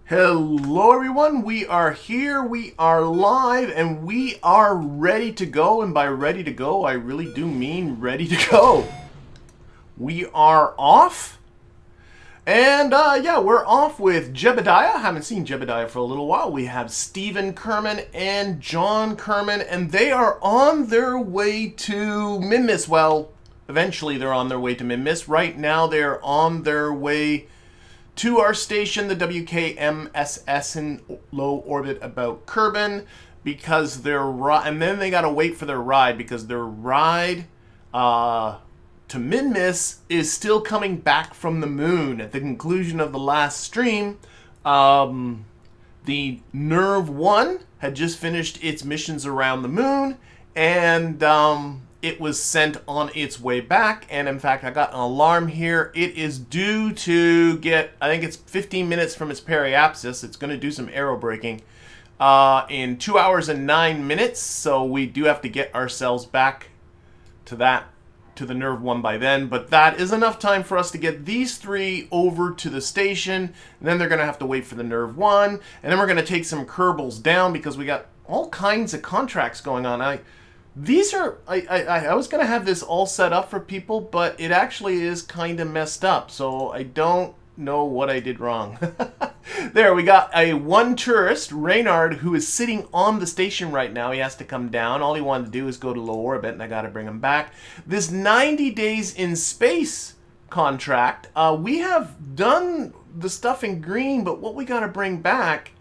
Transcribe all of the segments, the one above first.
Hello everyone, we are here, we are live, and we are ready to go. And by ready to go, I really do mean ready to go. We are off. And yeah, we're off with Jebediah. Haven't seen Jebediah for a little while. We have Stephen Kerman and John Kerman, and they are on their way to Minmus. Well, eventually they're on their way to Minmus. Right now they're on their way to our station, the WKMSS in low orbit about Kerbin, because and then they gotta wait for their ride because their ride to Minmus is still coming back from the moon. At the conclusion of the last stream, the Nerv 1 had just finished its missions around the moon, and it was sent on its way back. And in fact, I got an alarm here. It is due to get, I think it's 15 minutes from its periapsis. It's going to do some aerobraking in 2 hours and 9 minutes. So we do have to get ourselves back to the Nerv 1 by then. But that is enough time for us to get these three over to the station. And then they're going to have to wait for the Nerv 1. And then we're going to take some Kerbals down because we got all kinds of contracts going on. I was going to have this all set up for people, but it actually is kind of messed up, so I don't know what I did wrong. There, we got one tourist, Reynard, who is sitting on the station right now. He has to come down. All he wanted to do is go to low orbit, and I got to bring him back. This 90 days in space contract, we have done the stuff in green, but what we got to bring back,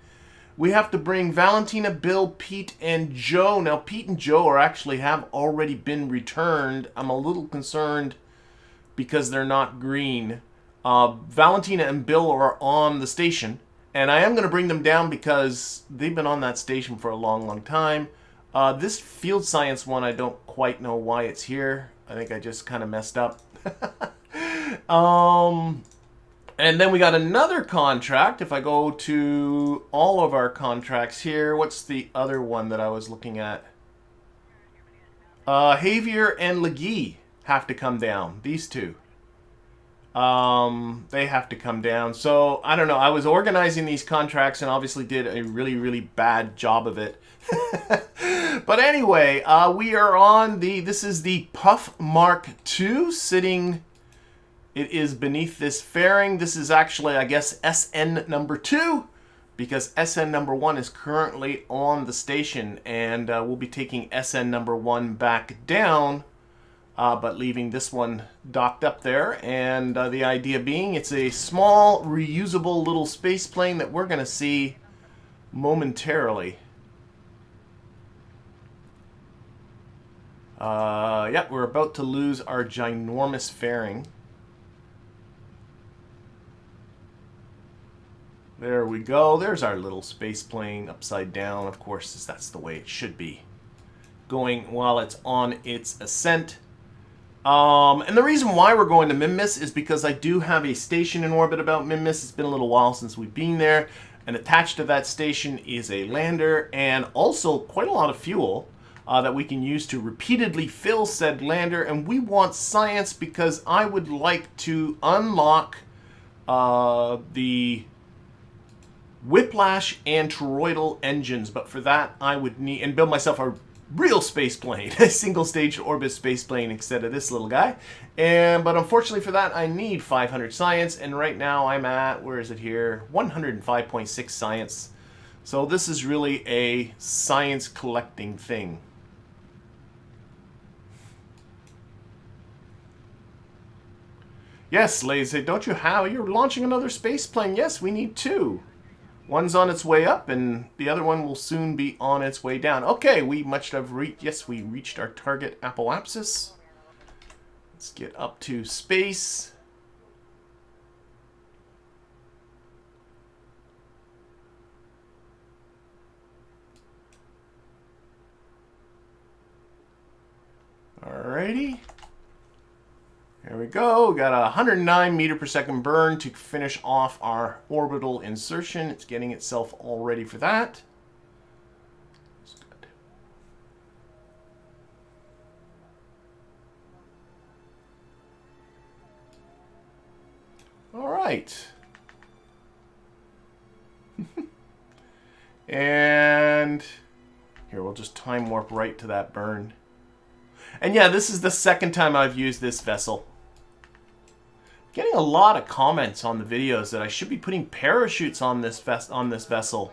we have to bring Valentina, Bill, Pete, and Joe. Now, Pete and Joe have already been returned. I'm a little concerned because they're not green. Valentina and Bill are on the station, and I am going to bring them down because they've been on that station for a long, long time. This field science one, I don't quite know why it's here. I think I just kind of messed up. And then we got another contract. If I go to all of our contracts here, what's the other one that I was looking at? Javier and Legee have to come down. These two. They have to come down. So, I don't know. I was organizing these contracts and obviously did a really, really bad job of it. But anyway, we are on this is the Puff Mark II sitting. It is beneath this fairing. This is actually, I guess, SN number 2, because SN number 1 is currently on the station, and we'll be taking SN number 1 back down, but leaving this one docked up there. And the idea being, it's a small, reusable little space plane that we're going to see momentarily. Yeah, we're about to lose our ginormous fairing. There we go. There's our little space plane upside down. Of course, that's the way it should be going while it's on its ascent. And the reason why we're going to Minmus is because I do have a station in orbit about Minmus. It's been a little while since we've been there. And attached to that station is a lander and also quite a lot of fuel that we can use to repeatedly fill said lander. And we want science because I would like to unlock the Whiplash and toroidal engines, but for that I would need and build myself a real space plane, a single stage orbit space plane instead of this little guy. But unfortunately for that I need 500 science, and right now I'm at, where is it here, 105.6 science. So this is really a science collecting thing. Yes, Lazy, don't you have, you're launching another space plane? Yes, we need 2. One's on its way up, and the other one will soon be on its way down. Okay, we must have reached, yes, we reached our target apoapsis. Let's get up to space. Alrighty. There we go. We got a 109 meter per second burn to finish off our orbital insertion. It's getting itself all ready for that. That's good. All right. And here, we'll just time warp right to that burn. And yeah, this is the second time I've used this vessel. Getting a lot of comments on the videos that I should be putting parachutes on this vessel.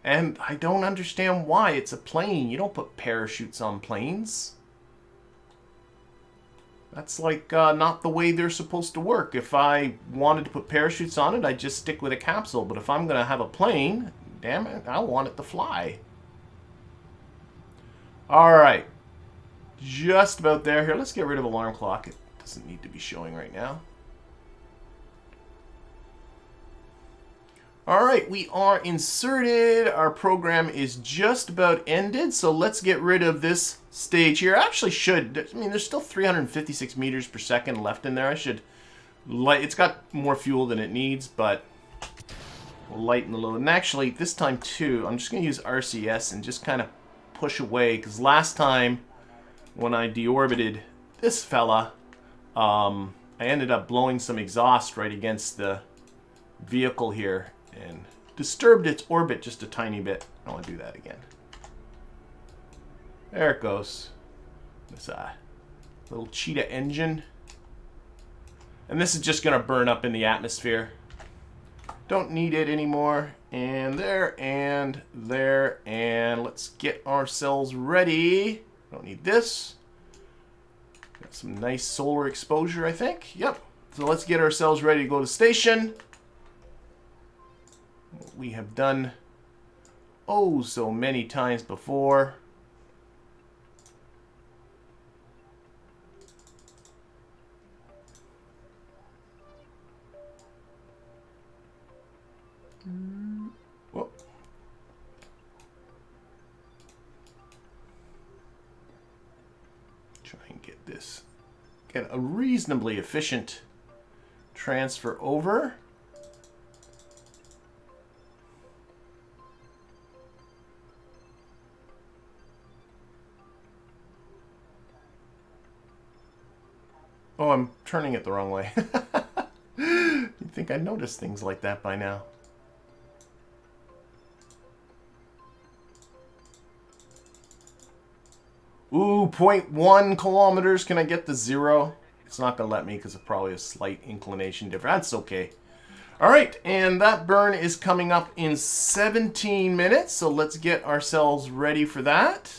And I don't understand why. It's a plane. You don't put parachutes on planes. That's like not the way they're supposed to work. If I wanted to put parachutes on it, I'd just stick with a capsule. But if I'm going to have a plane, damn it, I want it to fly. Alright. Just about there. Here, let's get rid of alarm clock. It doesn't need to be showing right now. Alright, we are inserted. Our program is just about ended. So let's get rid of this stage here. I actually should. I mean, there's still 356 meters per second left in there. I should light. It's got more fuel than it needs, but we'll lighten the load. And actually, this time too, I'm just going to use RCS and just kind of push away. Because last time, when I deorbited this fella, I ended up blowing some exhaust right against the vehicle here and disturbed its orbit just a tiny bit. I don't want to do that again. There it goes. This little cheetah engine. And this is just going to burn up in the atmosphere. Don't need it anymore. And there, and there, and let's get ourselves ready. Don't need this. Got some nice solar exposure, I think. Yep. So let's get ourselves ready to go to station. What we have done oh so many times before. Whoa. Try and get this. Get a reasonably efficient transfer over. Oh, I'm turning it the wrong way. You'd think I'd notice things like that by now. Ooh, 0.1 kilometers. Can I get the 0? It's not going to let me because it's probably a slight inclination difference. That's okay. All right, and that burn is coming up in 17 minutes. So let's get ourselves ready for that.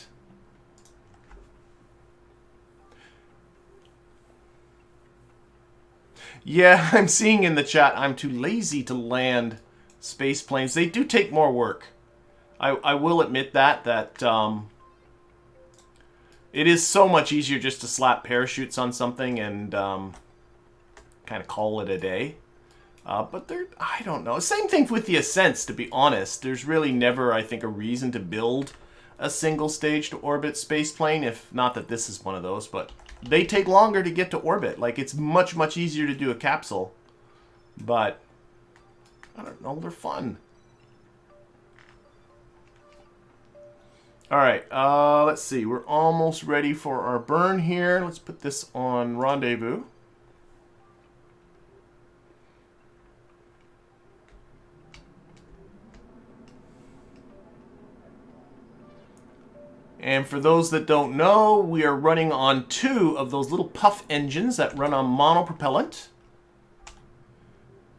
Yeah, I'm seeing in the chat I'm too lazy to land space planes. They do take more work. I will admit that it is so much easier just to slap parachutes on something and kind of call it a day. But I don't know. Same thing with the ascents, to be honest. There's really never, I think, a reason to build a single stage to orbit space plane, if not that this is one of those, but they take longer to get to orbit. Like, it's much, much easier to do a capsule. But, I don't know, they're fun. Alright, let's see. We're almost ready for our burn here. Let's put this on rendezvous. And for those that don't know, we are running on 2 of those little puff engines that run on monopropellant.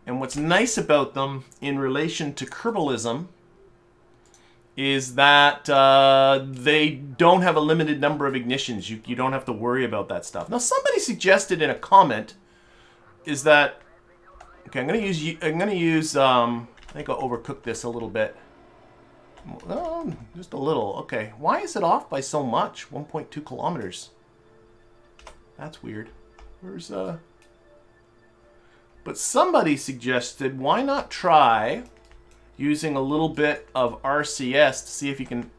And what's nice about them in relation to Kerbalism is that they don't have a limited number of ignitions. You don't have to worry about that stuff. Now, somebody suggested in a comment is that, okay, I'm gonna use I think I'll overcook this a little bit. Oh, just a little. Okay, why is it off by so much? 1.2 kilometers. That's weird. Where's But somebody suggested, why not try using a little bit of RCS to see if you can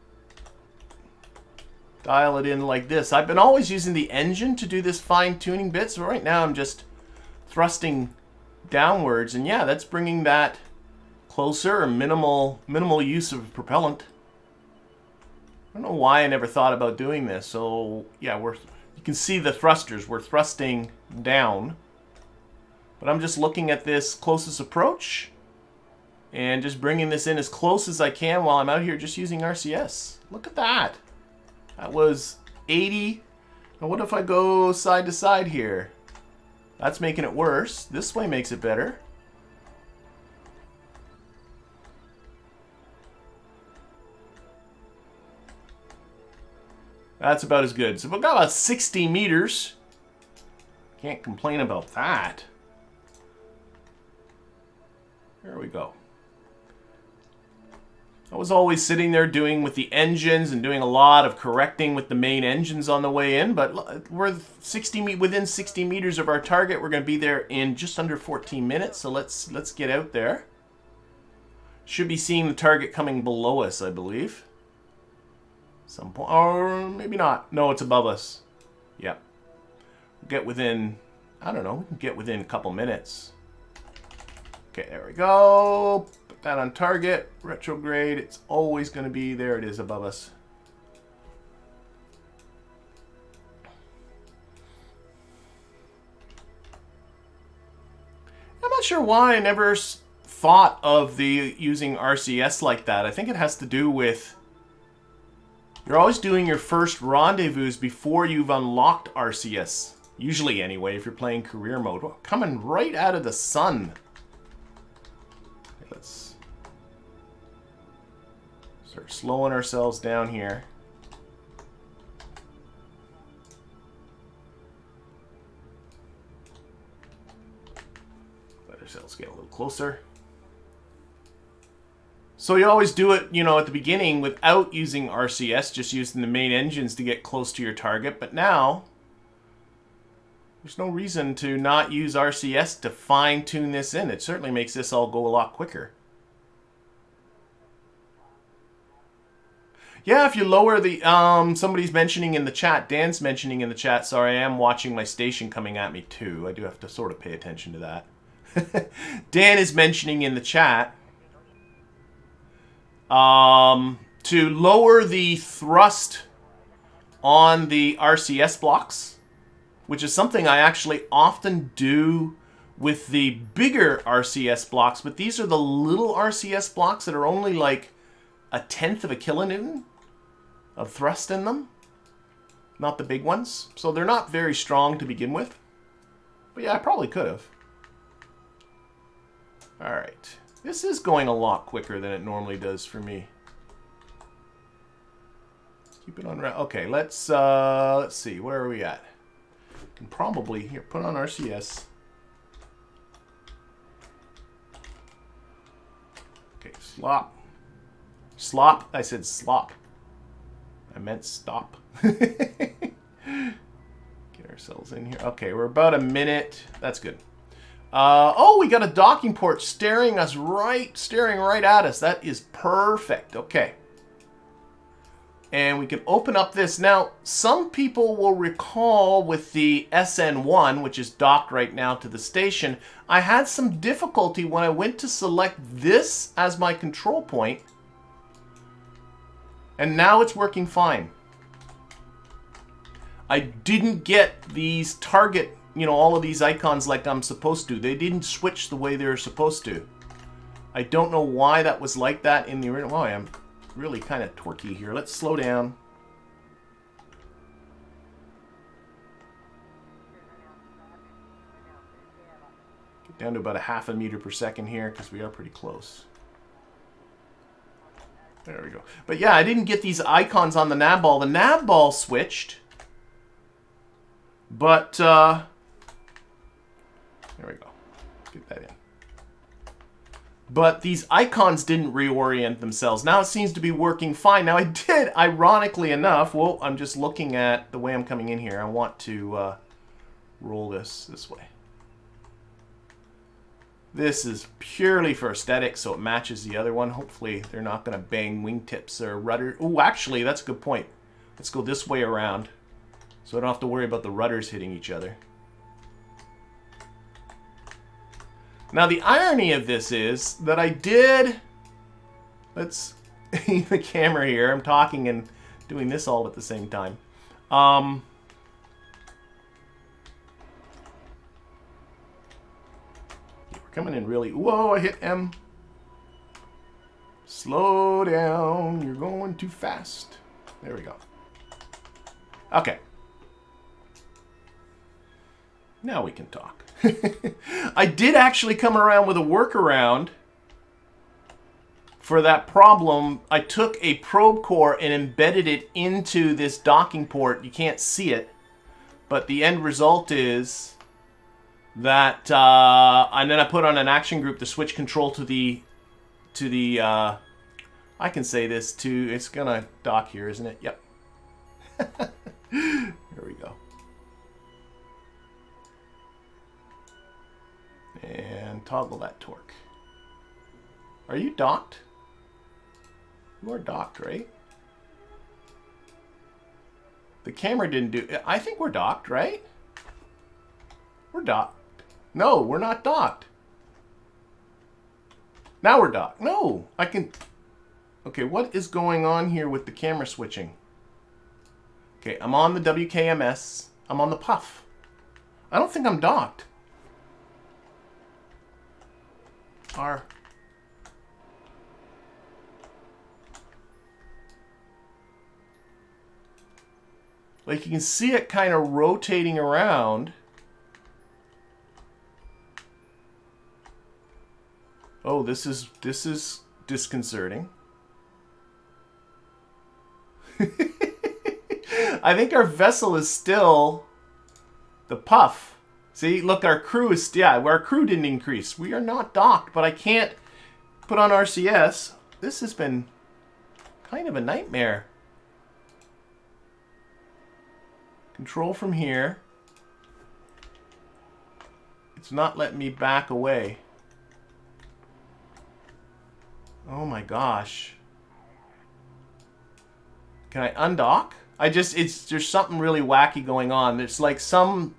dial it in like this. I've been always using the engine to do this fine-tuning bit, so right now I'm just thrusting downwards, and yeah, that's bringing that closer, or minimal use of propellant. I don't know why I never thought about doing this. So yeah, you can see the thrusters. We're thrusting down, but I'm just looking at this closest approach. And just bringing this in as close as I can while I'm out here just using RCS. Look at that. That was 80. Now what if I go side to side here? That's making it worse. This way makes it better. That's about as good. So we've got about 60 meters. Can't complain about that. There we go. I was always sitting there doing with the engines and doing a lot of correcting with the main engines on the way in, but we're within 60 meters of our target. We're going to be there in just under 14 minutes, so let's get out there. Should be seeing the target coming below us, I believe. Some point, or maybe not. No, it's above us. Yep. Get within, I don't know, we can get within a couple minutes. Okay, there we go. Put that on target. Retrograde. It's always going to be, there it is above us. I'm not sure why I never thought of using RCS like that. I think it has to do with you're always doing your first rendezvous before you've unlocked RCS. Usually anyway, if you're playing career mode. Well, coming right out of the sun. Okay, let's start slowing ourselves down here. Let ourselves get a little closer. So you always do it, you know, at the beginning without using RCS, just using the main engines to get close to your target. But now, there's no reason to not use RCS to fine-tune this in. It certainly makes this all go a lot quicker. Yeah, if you lower the, somebody's mentioning in the chat, Dan's mentioning in the chat, sorry, I am watching my station coming at me too. I do have to sort of pay attention to that. Dan is mentioning in the chat, to lower the thrust on the RCS blocks, which is something I actually often do with the bigger RCS blocks, but these are the little RCS blocks that are only like 1/10 of a kilonewton of thrust in them, not the big ones. So they're not very strong to begin with. But yeah, I probably could have. All right. This is going a lot quicker than it normally does for me. Let's keep it on. Okay, let's see. Where are we at? Can probably here put on RCS. Okay, slop. I said slop. I meant stop. Get ourselves in here. Okay, we're about a minute. That's good. Oh, we got a docking port staring right at us. That is perfect. Okay. And we can open up this. Now, some people will recall with the SN1, which is docked right now to the station, I had some difficulty when I went to select this as my control point. And now it's working fine. I didn't get these target, you know, all of these icons like I'm supposed to. They didn't switch the way they were supposed to. I don't know why that was like that in the original. Oh, I am really kind of torquey here. Let's slow down. Get down to about 1/2 meter per second here because we are pretty close. There we go. But yeah, I didn't get these icons on the Navball. The Navball switched. But, there we go. Get that in. But these icons didn't reorient themselves. Now it seems to be working fine. Now I did, ironically enough, well, I'm just looking at the way I'm coming in here. I want to roll this way. This is purely for aesthetics, so it matches the other one. Hopefully they're not going to bang wingtips or rudder. Oh, actually, that's a good point. Let's go this way around, so I don't have to worry about the rudders hitting each other. Now, the irony of this is that I did... Let's... the camera here. I'm talking and doing this all at the same time. We're coming in really... Whoa, I hit M. Slow down. You're going too fast. There we go. Okay. Now we can talk. I did actually come around with a workaround for that problem. I took a probe core and embedded it into this docking port. You can't see it, but the end result is that, and then I put on an action group to switch control to the, I can say this too, it's gonna dock here, isn't it? Yep. There we go. And toggle that torque. Are you docked? You are docked, right? The camera didn't do... I think we're docked, right? We're docked. No, we're not docked. Now we're docked. No, I can... Okay, what is going on here with the camera switching? Okay, I'm on the WKMS. I'm on the puff. I don't think I'm docked. Like, you can see it kind of rotating around. Oh, this is disconcerting. I think our vessel is still the puff. See, look, our crew is, yeah, our crew didn't increase. We are not docked, but I can't put on RCS. This has been kind of a nightmare. Control from here. It's not letting me back away. Oh my gosh. Can I undock? There's something really wacky going on. There's like some...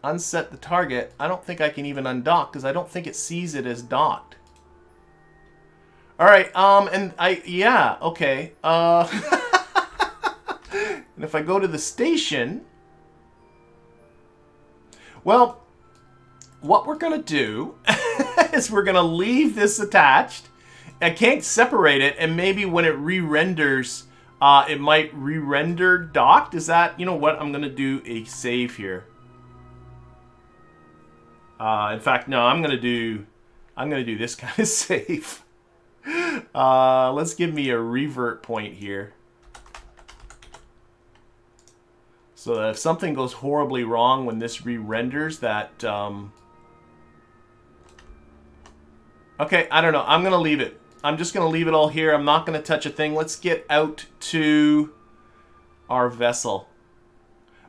Unset the target. I don't think I can even undock because I don't think it sees it as docked. Alright, yeah, okay. And if I go to the station... Well, what we're going to do is we're going to leave this attached. I can't separate it, and maybe when it re-renders, it might re-render docked. Is that, you know what, I'm going to do a save here. In fact, no, I'm going to do this kind of save. Let's give me a revert point here. So that if something goes horribly wrong when this re-renders, that... Okay, I don't know. I'm going to leave it. I'm just going to leave it all here. I'm not going to touch a thing. Let's get out to our vessel.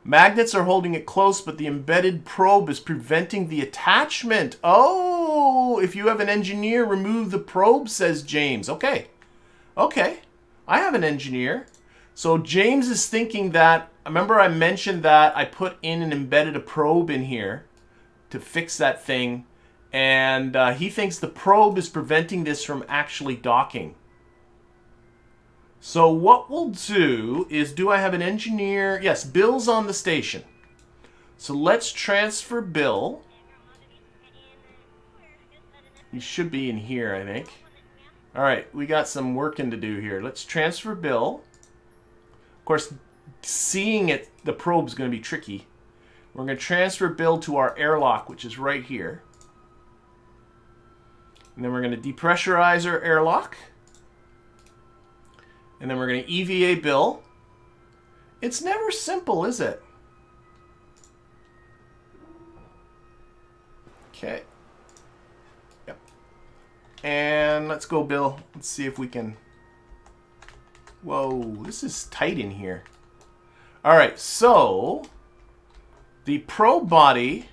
Magnets are holding it close, but the embedded probe is preventing the attachment. Oh, if you have an engineer, remove the probe, says James. Okay. Okay. I have an engineer. So James is thinking that, remember I mentioned that I put in and embedded a probe in here to fix that thing. And he thinks the probe is preventing this from actually docking. So what we'll do is, do I have an engineer? Yes, Bill's on the station. So let's transfer Bill. He should be in here, I think. All right, we got some working to do here. Let's transfer Bill. Of course, seeing it, the probe's going to be tricky. We're going to transfer Bill to our airlock, which is right here. And then we're going to depressurize our airlock. And then we're going to EVA Bill. It's never simple, is it? Okay. Yep. And let's go, Bill. Let's see if we can... Whoa, this is tight in here. All right, so the probe body...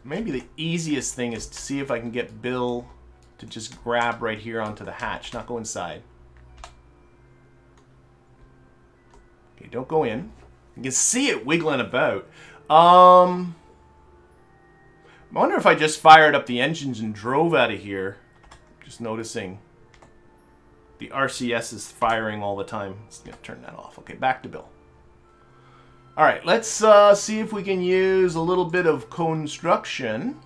Maybe the easiest thing is to see if I can get Bill to just grab right here onto the hatch, not go inside. Okay, don't go in. You can see it wiggling about. I wonder if I just fired up the engines and drove out of here. Just noticing the RCS is firing all the time. Let's turn that off. Okay, back to Bill. All right, let's see if we can use a little bit of construction.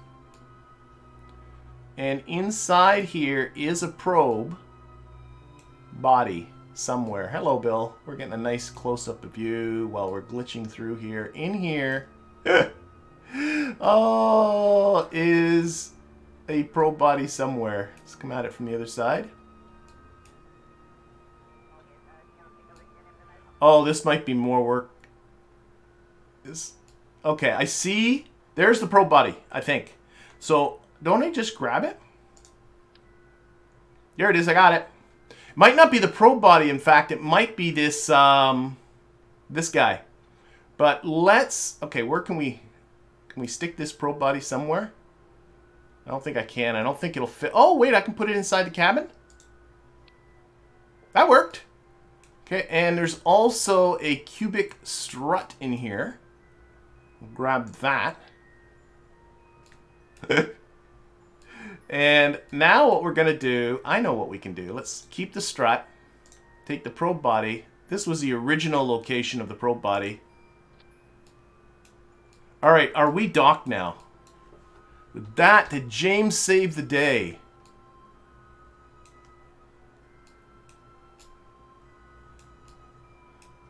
And inside here is a probe body somewhere. Hello, Bill. We're getting a nice close-up of you while we're glitching through here. In here, oh, is a probe body somewhere. Let's come at it from the other side. Oh, this might be more work. Okay, I see. There's the probe body, I think. So, don't I just grab it? There it is, I got it. It might not be the probe body, in fact. It might be this, this guy. But let's... Okay, where can we... Can we stick this probe body somewhere? I don't think I can. I don't think it'll fit. Oh, wait, I can put it inside the cabin? That worked. Okay, and there's also a cubic strut in here. We'll grab that. And now what we're going to do, I know what we can do. Let's keep the strut, take the probe body. This was the original location of the probe body. All right, are we docked now? With that, did James save the day?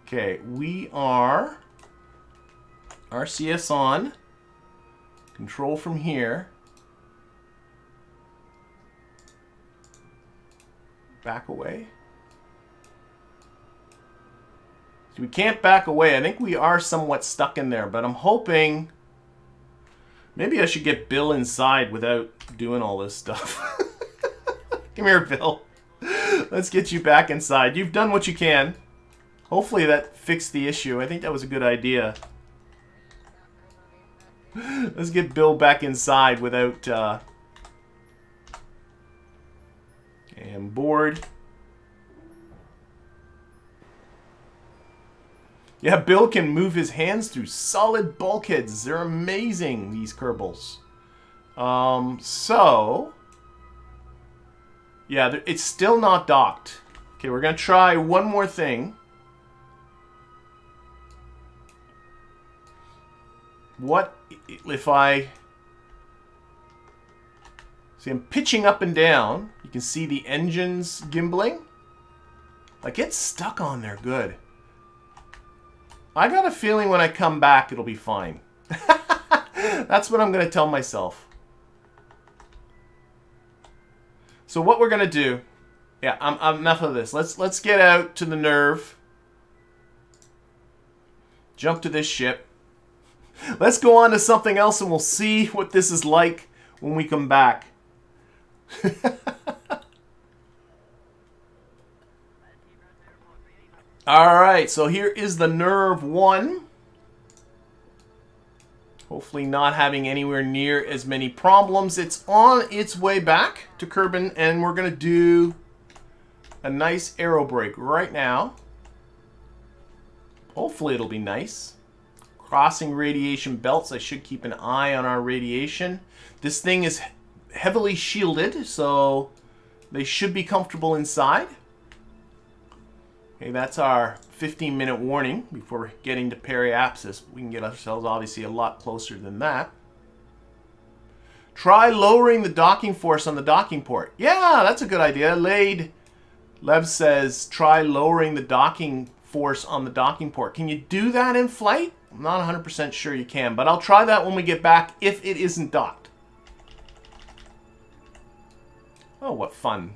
Okay, we are RCS on. Control from here. Back away. So we can't back away. I think we are somewhat stuck in there, but I'm hoping... Maybe I should get Bill inside without doing all this stuff. Come here, Bill. Let's get you back inside. You've done what you can. Hopefully that fixed the issue. I think that was a good idea. Let's get Bill back inside without... And board. Yeah, Bill can move his hands through solid bulkheads. They're amazing, these Kerbals. So... Yeah, it's still not docked. Okay, we're going to try one more thing. What if I... See, I'm pitching up and down. You can see the engines gimbling. Like, it's stuck on there good. I got a feeling when I come back, it'll be fine. That's what I'm going to tell myself. So what we're going to do... Yeah, I'm enough of this. Let's get out to the Nerv. Jump to this ship. Let's go on to something else and we'll see what this is like when we come back. Alright, so here is the Nerv 1. Hopefully not having anywhere near as many problems. It's on its way back to Kerbin, and we're going to do a nice aerobrake right now. Hopefully it'll be nice. Crossing radiation belts. I should keep an eye on our radiation. This thing is heavily shielded, so they should be comfortable inside. Okay, that's our 15-minute warning before getting to periapsis. We can get ourselves obviously a lot closer than that. Try lowering the docking force on the docking port. Yeah, that's a good idea. Lev says try lowering the docking force on the docking port. Can you do that in flight? I'm not 100% sure you can, but I'll try that when we get back if it isn't docked. Oh, what fun.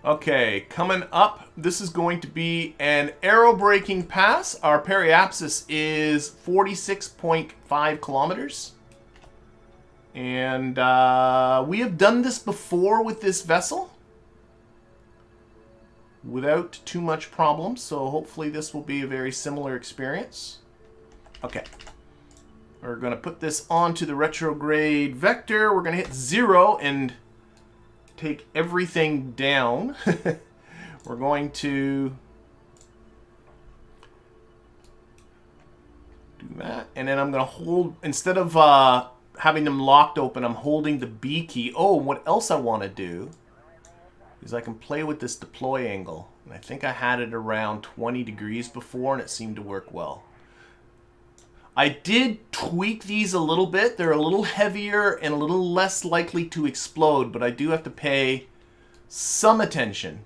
Okay, coming up, this is going to be an aerobraking pass. Our periapsis is 46.5 kilometers. And we have done this before with this vessel without too much problem, so hopefully this will be a very similar experience. Okay. We're going to put this onto the retrograde vector. We're going to hit 0 and take everything down. We're going to do that. And then I'm going to hold, instead of having them locked open, I'm holding the B key. Oh, what else I want to do is I can play with this deploy angle. And I think I had it around 20 degrees before and it seemed to work well. I did tweak these a little bit. They're a little heavier and a little less likely to explode, but I do have to pay some attention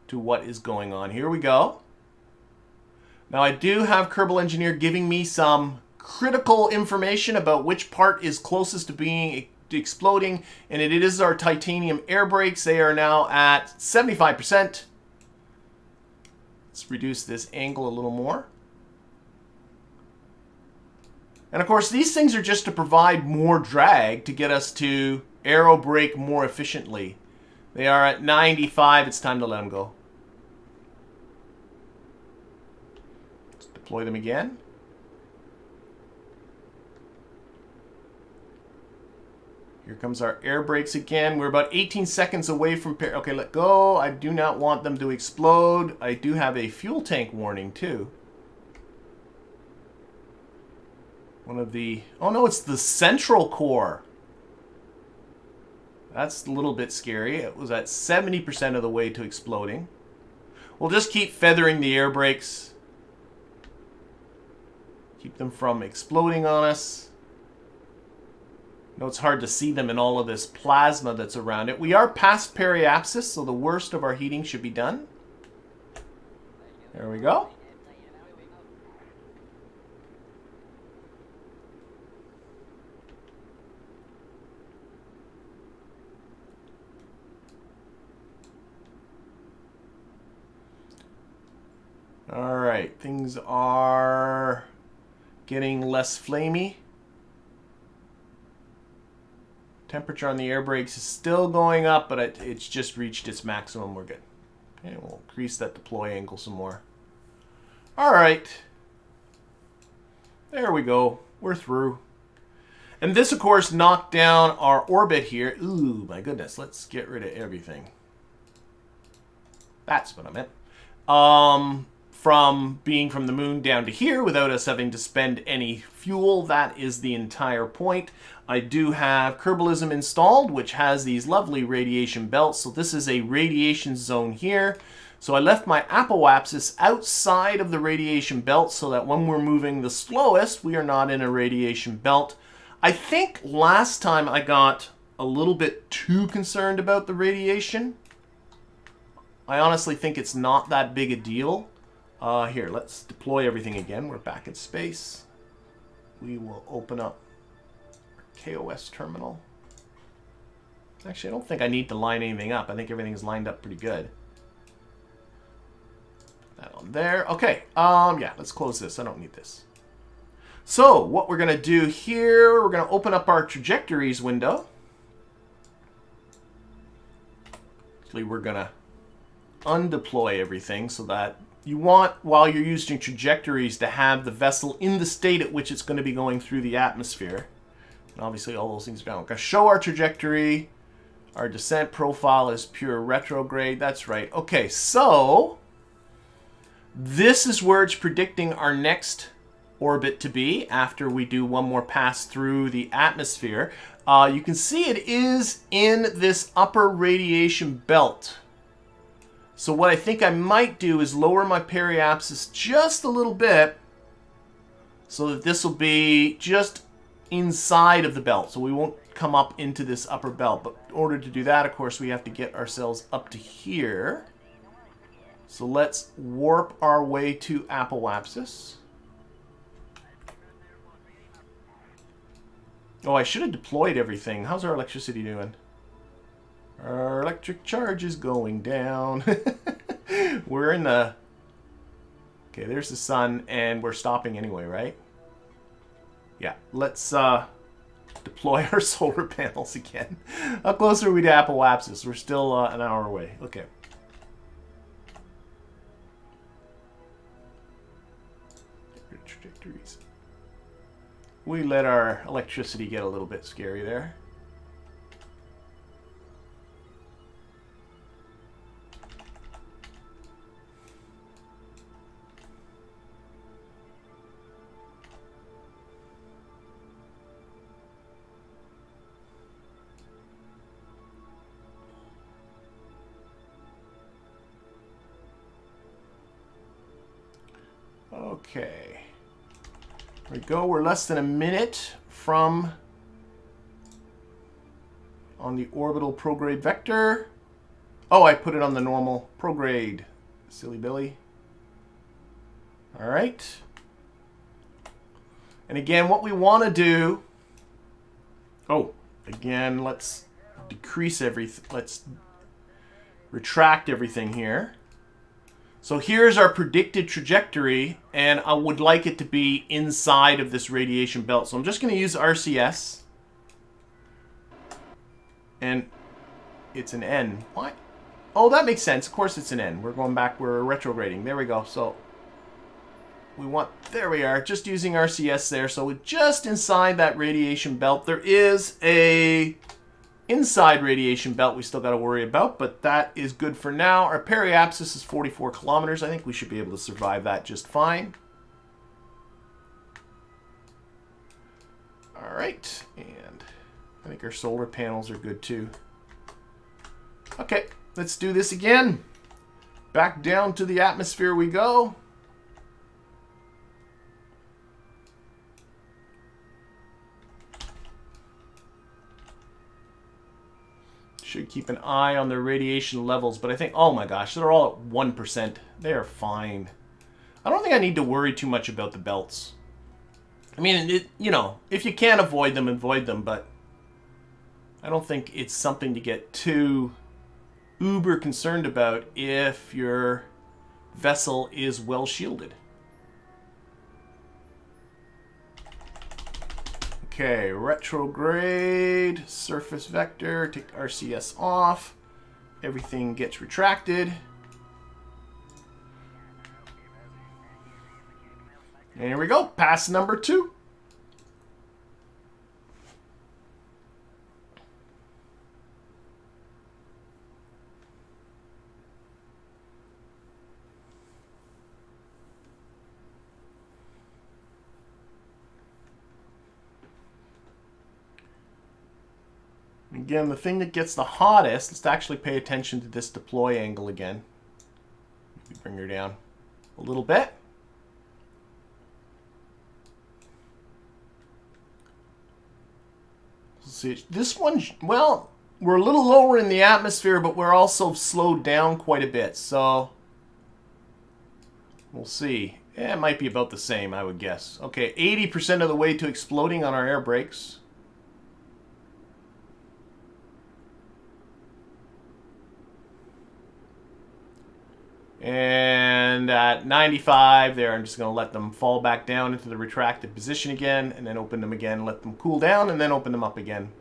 to what is going on. Here we go. Now I do have Kerbal Engineer giving me some critical information about which part is closest to being exploding, and it is our titanium air brakes. They are now at 75%. Let's reduce this angle a little more. And of course, these things are just to provide more drag to get us to aerobrake more efficiently. They are at 95. It's time to let them go. Let's deploy them again. Here comes our air brakes again. We're about 18 seconds away from... Okay, let go. I do not want them to explode. I do have a fuel tank warning, too. One of the... Oh, no, it's the central core. That's a little bit scary. It was at 70% of the way to exploding. We'll just keep feathering the air brakes. Keep them from exploding on us. I know it's hard to see them in all of this plasma that's around it. We are past periapsis, so the worst of our heating should be done. There we go. All right, things are getting less flamey. Temperature on the air brakes is still going up, but it's just reached its maximum. We're good. Okay, we'll increase that deploy angle some more. All right. There we go. We're through. And this, of course, knocked down our orbit here. Ooh, my goodness. Let's get rid of everything. That's what I meant. From being from the moon down to here without us having to spend any fuel. That is the entire point. I do have Kerbalism installed, which has these lovely radiation belts. So this is a radiation zone here. So I left my apoapsis outside of the radiation belt so that when we're moving the slowest, we are not in a radiation belt. I think last time I got a little bit too concerned about the radiation. I honestly think it's not that big a deal. Here, let's deploy everything again. We're back in space. We will open up our KOS terminal. Actually, I don't think I need to line anything up. I think everything's lined up pretty good. Put that on there. Okay, yeah, let's close this. I don't need this. So, what we're going to do here, we're going to open up our trajectories window. Actually, we're going to undeploy everything so that you want, while you're using trajectories, to have the vessel in the state at which it's going to be going through the atmosphere. And obviously all those things are down. We're going to show our trajectory. Our descent profile is pure retrograde. That's right. Okay, so this is where it's predicting our next orbit to be after we do one more pass through the atmosphere. You can see it is in this upper radiation belt. So what I think I might do is lower my periapsis just a little bit so that this will be just inside of the belt. So we won't come up into this upper belt. But in order to do that, of course, we have to get ourselves up to here. So let's warp our way to apoapsis. Oh, I should have deployed everything. How's our electricity doing? Our electric charge is going down. We're in the... Okay, there's the sun, and we're stopping anyway, right? Yeah, let's deploy our solar panels again. How close are we to apoapsis? We're still an hour away. Okay. Trajectories. We let our electricity get a little bit scary there. Okay. There we go. We're less than a minute from on the orbital prograde vector. Oh, I put it on the normal prograde. Silly Billy. All right. And again, what we want to do... Oh, again, let's decrease everything. Let's retract everything here. So here's our predicted trajectory, and I would like it to be inside of this radiation belt. So I'm just going to use RCS. And it's an N. What? Oh, that makes sense. Of course it's an N. We're going back. We're retrograding. There we go. So we want... There we are. Just using RCS there. So we're just inside that radiation belt. There is a inside radiation belt we still got to worry about, but that is good for now. Our periapsis is 44 kilometers. I think we should be able to survive that just fine. All right. And I think our solar panels are good too. Okay, let's do this again. Back down to the atmosphere we go. Should keep an eye on their radiation levels, but I think, oh my gosh, they're all at 1%. They are fine. I don't think I need to worry too much about the belts. I mean, you know, if you can avoid them, but I don't think it's something to get too uber concerned about if your vessel is well shielded. Okay, retrograde, surface vector, take RCS off, everything gets retracted. And here we go, pass number 2. Again, the thing that gets the hottest, let's actually pay attention to this deploy angle again. Bring her down a little bit. Let's see, this one, well, we're a little lower in the atmosphere, but we're also slowed down quite a bit, so we'll see. Yeah, it might be about the same, I would guess. Okay, 80% of the way to exploding on our air brakes. And at 95 there, I'm just going to let them fall back down into the retracted position again, and then open them again, let them cool down, and then open them up again.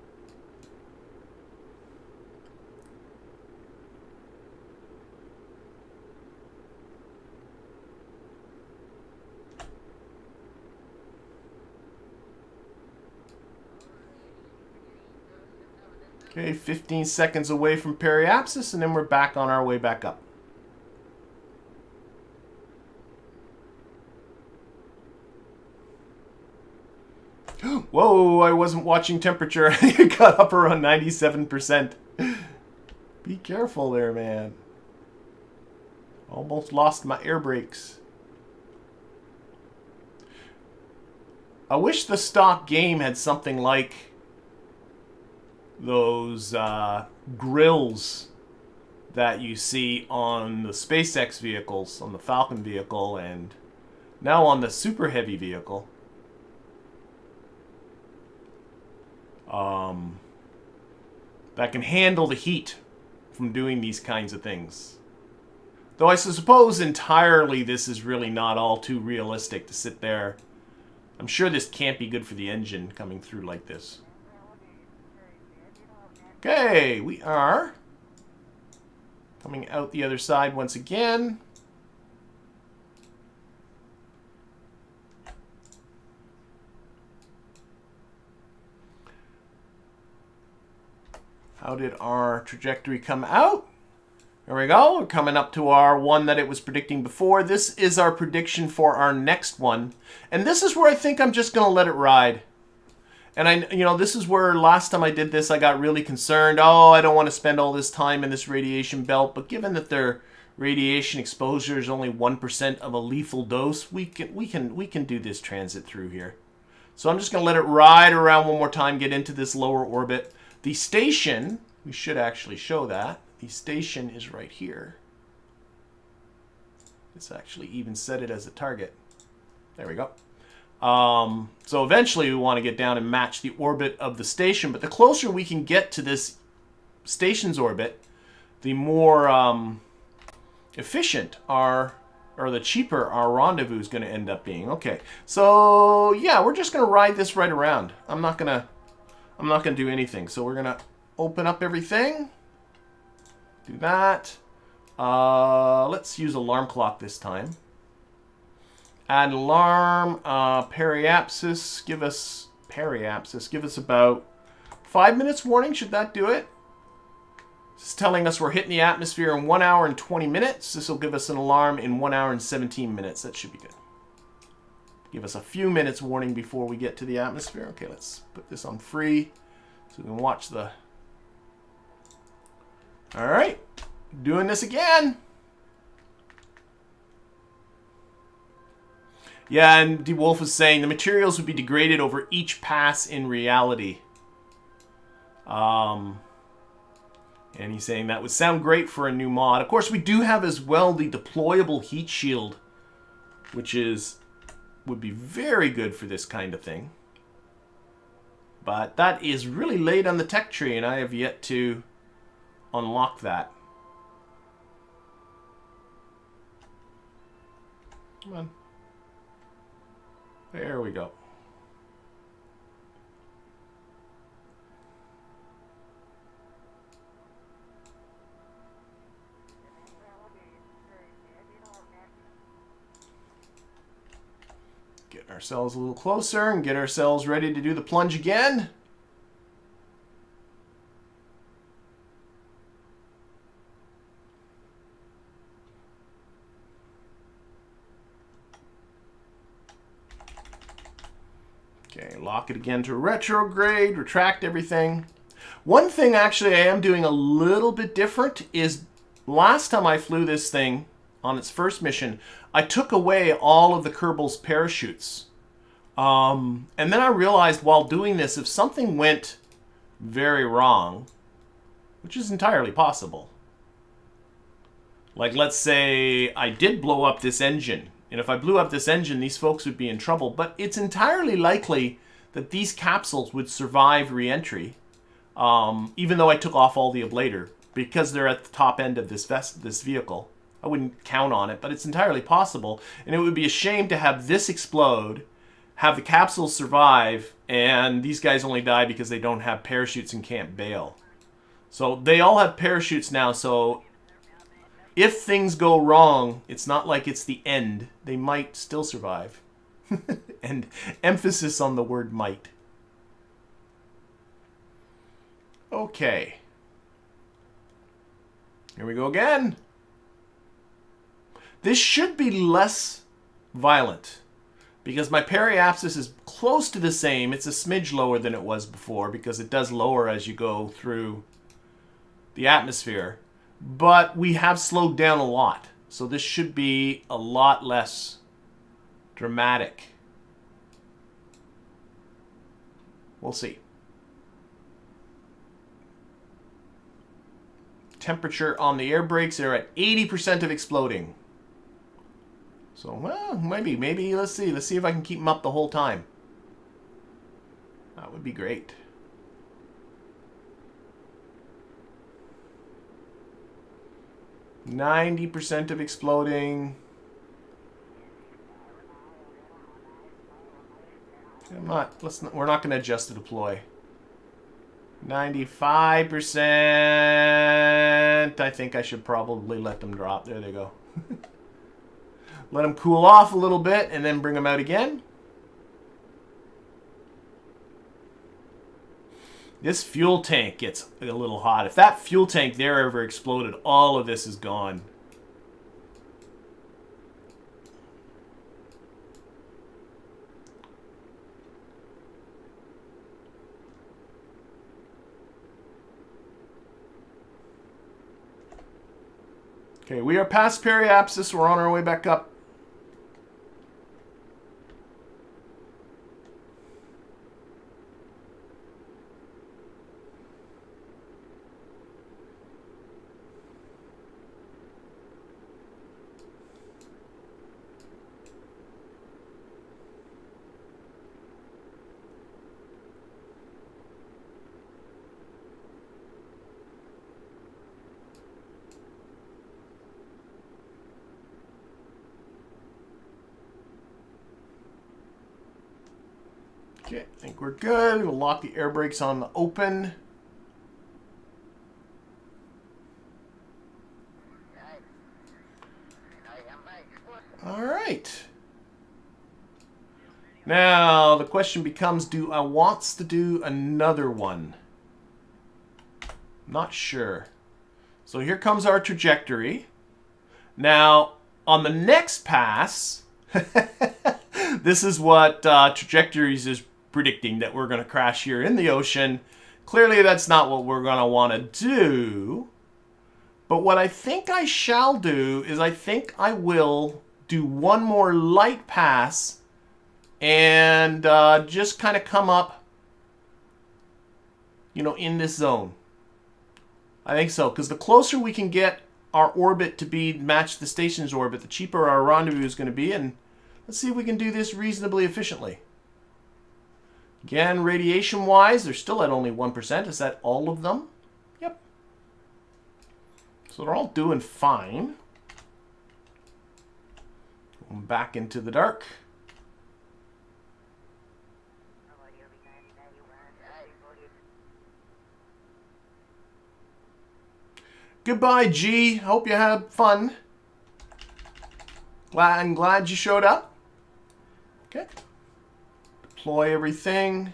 Okay, 15 seconds away from periapsis, and then we're back on our way back up. Whoa, I wasn't watching temperature. It got up around 97%. Be careful there, man. Almost lost my air brakes. I wish the stock game had something like those grills that you see on the SpaceX vehicles, on the Falcon vehicle, and now on the Super Heavy vehicle. That can handle the heat from doing these kinds of things. Though I suppose entirely this is really not all too realistic to sit there. I'm sure this can't be good for the engine coming through like this. Okay, we are coming out the other side once again. How did our trajectory come out? There we go. We're coming up to our one that it was predicting before. This is our prediction for our next one. And this is where I think I'm just going to let it ride. And this is where last time I did this, I got really concerned. Oh, I don't want to spend all this time in this radiation belt. But given that they're radiation exposure is only 1% of a lethal dose, we can do this transit through here. So I'm just going to let it ride around one more time, get into this lower orbit. The station, we should actually show that. The station is right here. Let's actually even set it as a target. There we go. So eventually we want to get down and match the orbit of the station, but the closer we can get to this station's orbit, the more efficient or the cheaper our rendezvous is going to end up being. Okay, so yeah, we're just going to ride this right around. I'm not gonna do anything. So we're gonna open up everything. Do that. Let's use alarm clock this time. Add alarm. Periapsis. Give us about 5 minutes warning. Should that do it? It's telling us we're hitting the atmosphere in 1 hour and 20 minutes. This will give us an alarm in 1 hour and 17 minutes. That should be good. Give us a few minutes warning before we get to the atmosphere. Okay, let's put this on free so we can watch the... All right, doing this again. Yeah, and DeWolf is saying the materials would be degraded over each pass in reality. And he's saying that would sound great for a new mod. Of course, we do have as well the deployable heat shield, which would be very good for this kind of thing. But that is really late on the tech tree, and I have yet to unlock that. Come on. There we go. Get ourselves a little closer and get ourselves ready to do the plunge again. Okay, lock it again to retrograde, retract everything. One thing actually I am doing a little bit different is last time I flew this thing on its first mission, I took away all of the Kerbal's parachutes. And then I realized while doing this, if something went very wrong, which is entirely possible, like let's say I did blow up this engine, and if I blew up this engine, these folks would be in trouble. But it's entirely likely that these capsules would survive re-entry, even though I took off all the ablator, because they're at the top end of this vehicle. I wouldn't count on it, but it's entirely possible. And it would be a shame to have this explode, have the capsules survive, and these guys only die because they don't have parachutes and can't bail. So they all have parachutes now, so if things go wrong, it's not like it's the end. They might still survive. And emphasis on the word might. Okay. Here we go again. This should be less violent because my periapsis is close to the same. It's a smidge lower than it was before because it does lower as you go through the atmosphere. But we have slowed down a lot. So this should be a lot less dramatic. We'll see. Temperature on the air brakes are at 80% of exploding. So, well, maybe, let's see. Let's see if I can keep them up the whole time. That would be great. %90 of exploding. We're not going to adjust the deploy. 95%. I think I should probably let them drop. There they go. Let them cool off a little bit and then bring them out again. This fuel tank gets a little hot. If that fuel tank there ever exploded, all of this is gone. Okay, we are past periapsis. We're on our way back up. Okay, I think we're good. We'll lock the air brakes on the open. All right. Now, the question becomes, do I want to do another one? Not sure. So here comes our trajectory. Now, on the next pass, this is what trajectories is predicting, that we're going to crash here in the ocean. Clearly, that's not what we're going to want to do. But what I think I shall do is I think I will do one more light pass and just kind of come up, you know, in this zone. I think so, because the closer we can get our orbit to be match the station's orbit, the cheaper our rendezvous is going to be. And let's see if we can do this reasonably efficiently. Again, radiation-wise, they're still at only 1%. Is that all of them? Yep. So they're all doing fine. Going back into the dark. Goodbye, G. Hope you had fun. I'm glad you showed up. Okay. Deploy everything.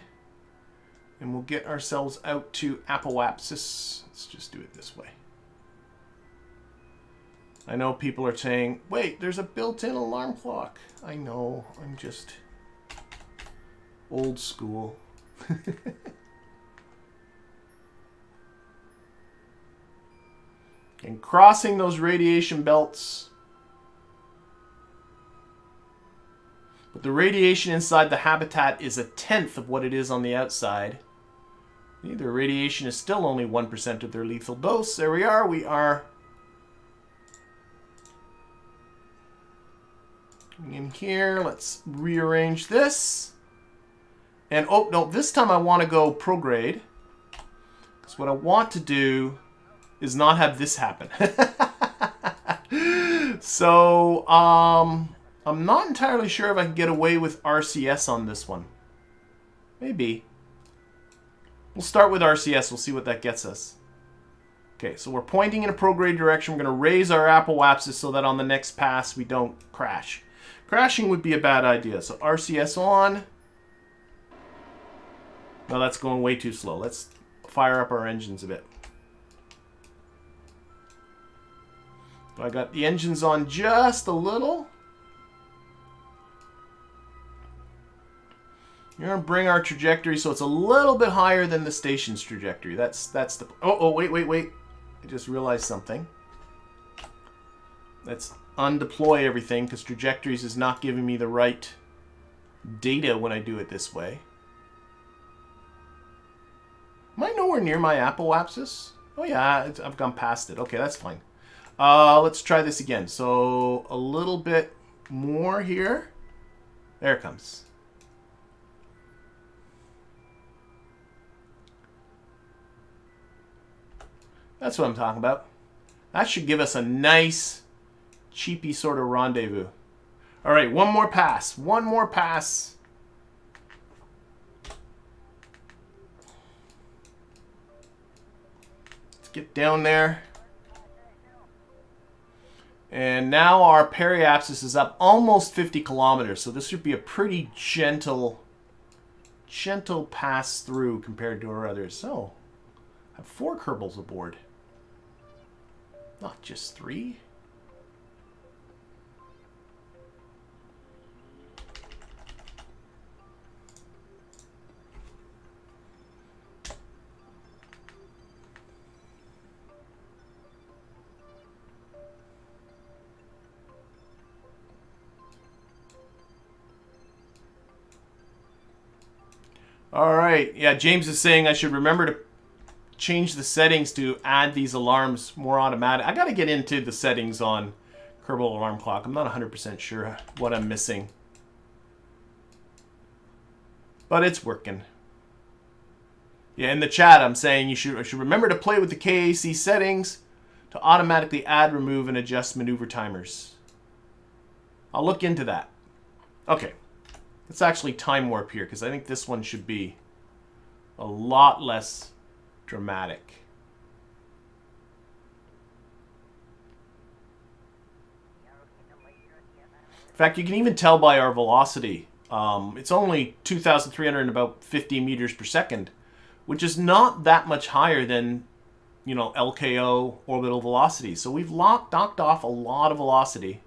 And we'll get ourselves out to apoapsis. Let's just do it this way. I know people are saying, wait, there's a built-in alarm clock. I know, I'm just old school. And crossing those radiation belts. But the radiation inside the habitat is 1/10 of what it is on the outside. The radiation is still only 1% of their lethal dose. There we are. We are in here. Let's rearrange this. And oh, no, this time I want to go prograde. Because what I want to do is not have this happen. So, I'm not entirely sure if I can get away with RCS on this one. Maybe. We'll start with RCS. We'll see what that gets us. Okay, so we're pointing in a prograde direction. We're going to raise our apoapsis so that on the next pass we don't crash. Crashing would be a bad idea. So RCS on. No, that's going way too slow. Let's fire up our engines a bit. So I got the engines on just a little. We're going to bring our trajectory so it's a little bit higher than the station's trajectory. That's the... Oh, wait. I just realized something. Let's undeploy everything because trajectories is not giving me the right data when I do it this way. Am I nowhere near my apoapsis? Oh yeah, I've gone past it. Okay, that's fine. Let's try this again. So a little bit more here. There it comes. That's what I'm talking about. That should give us a nice, cheapy sort of rendezvous. All right, one more pass. One more pass. Let's get down there. And now our periapsis is up almost 50 kilometers. So this should be a pretty gentle pass through compared to our others. So I have 4 Kerbals aboard. Not just 3. All right. Yeah, James is saying I should remember to change the settings to add these alarms more automatic. I got to get into the settings on Kerbal Alarm Clock. I'm not 100% sure what I'm missing. But it's working. Yeah, in the chat I'm saying I should remember to play with the KAC settings to automatically add, remove, and adjust maneuver timers. I'll look into that. Okay. Let's actually time warp here, because I think this one should be a lot less dramatic. In fact, you can even tell by our velocity. It's only 2,300 and about 50 meters per second, which is not that much higher than, you know, LKO orbital velocity. So we've knocked off a lot of velocity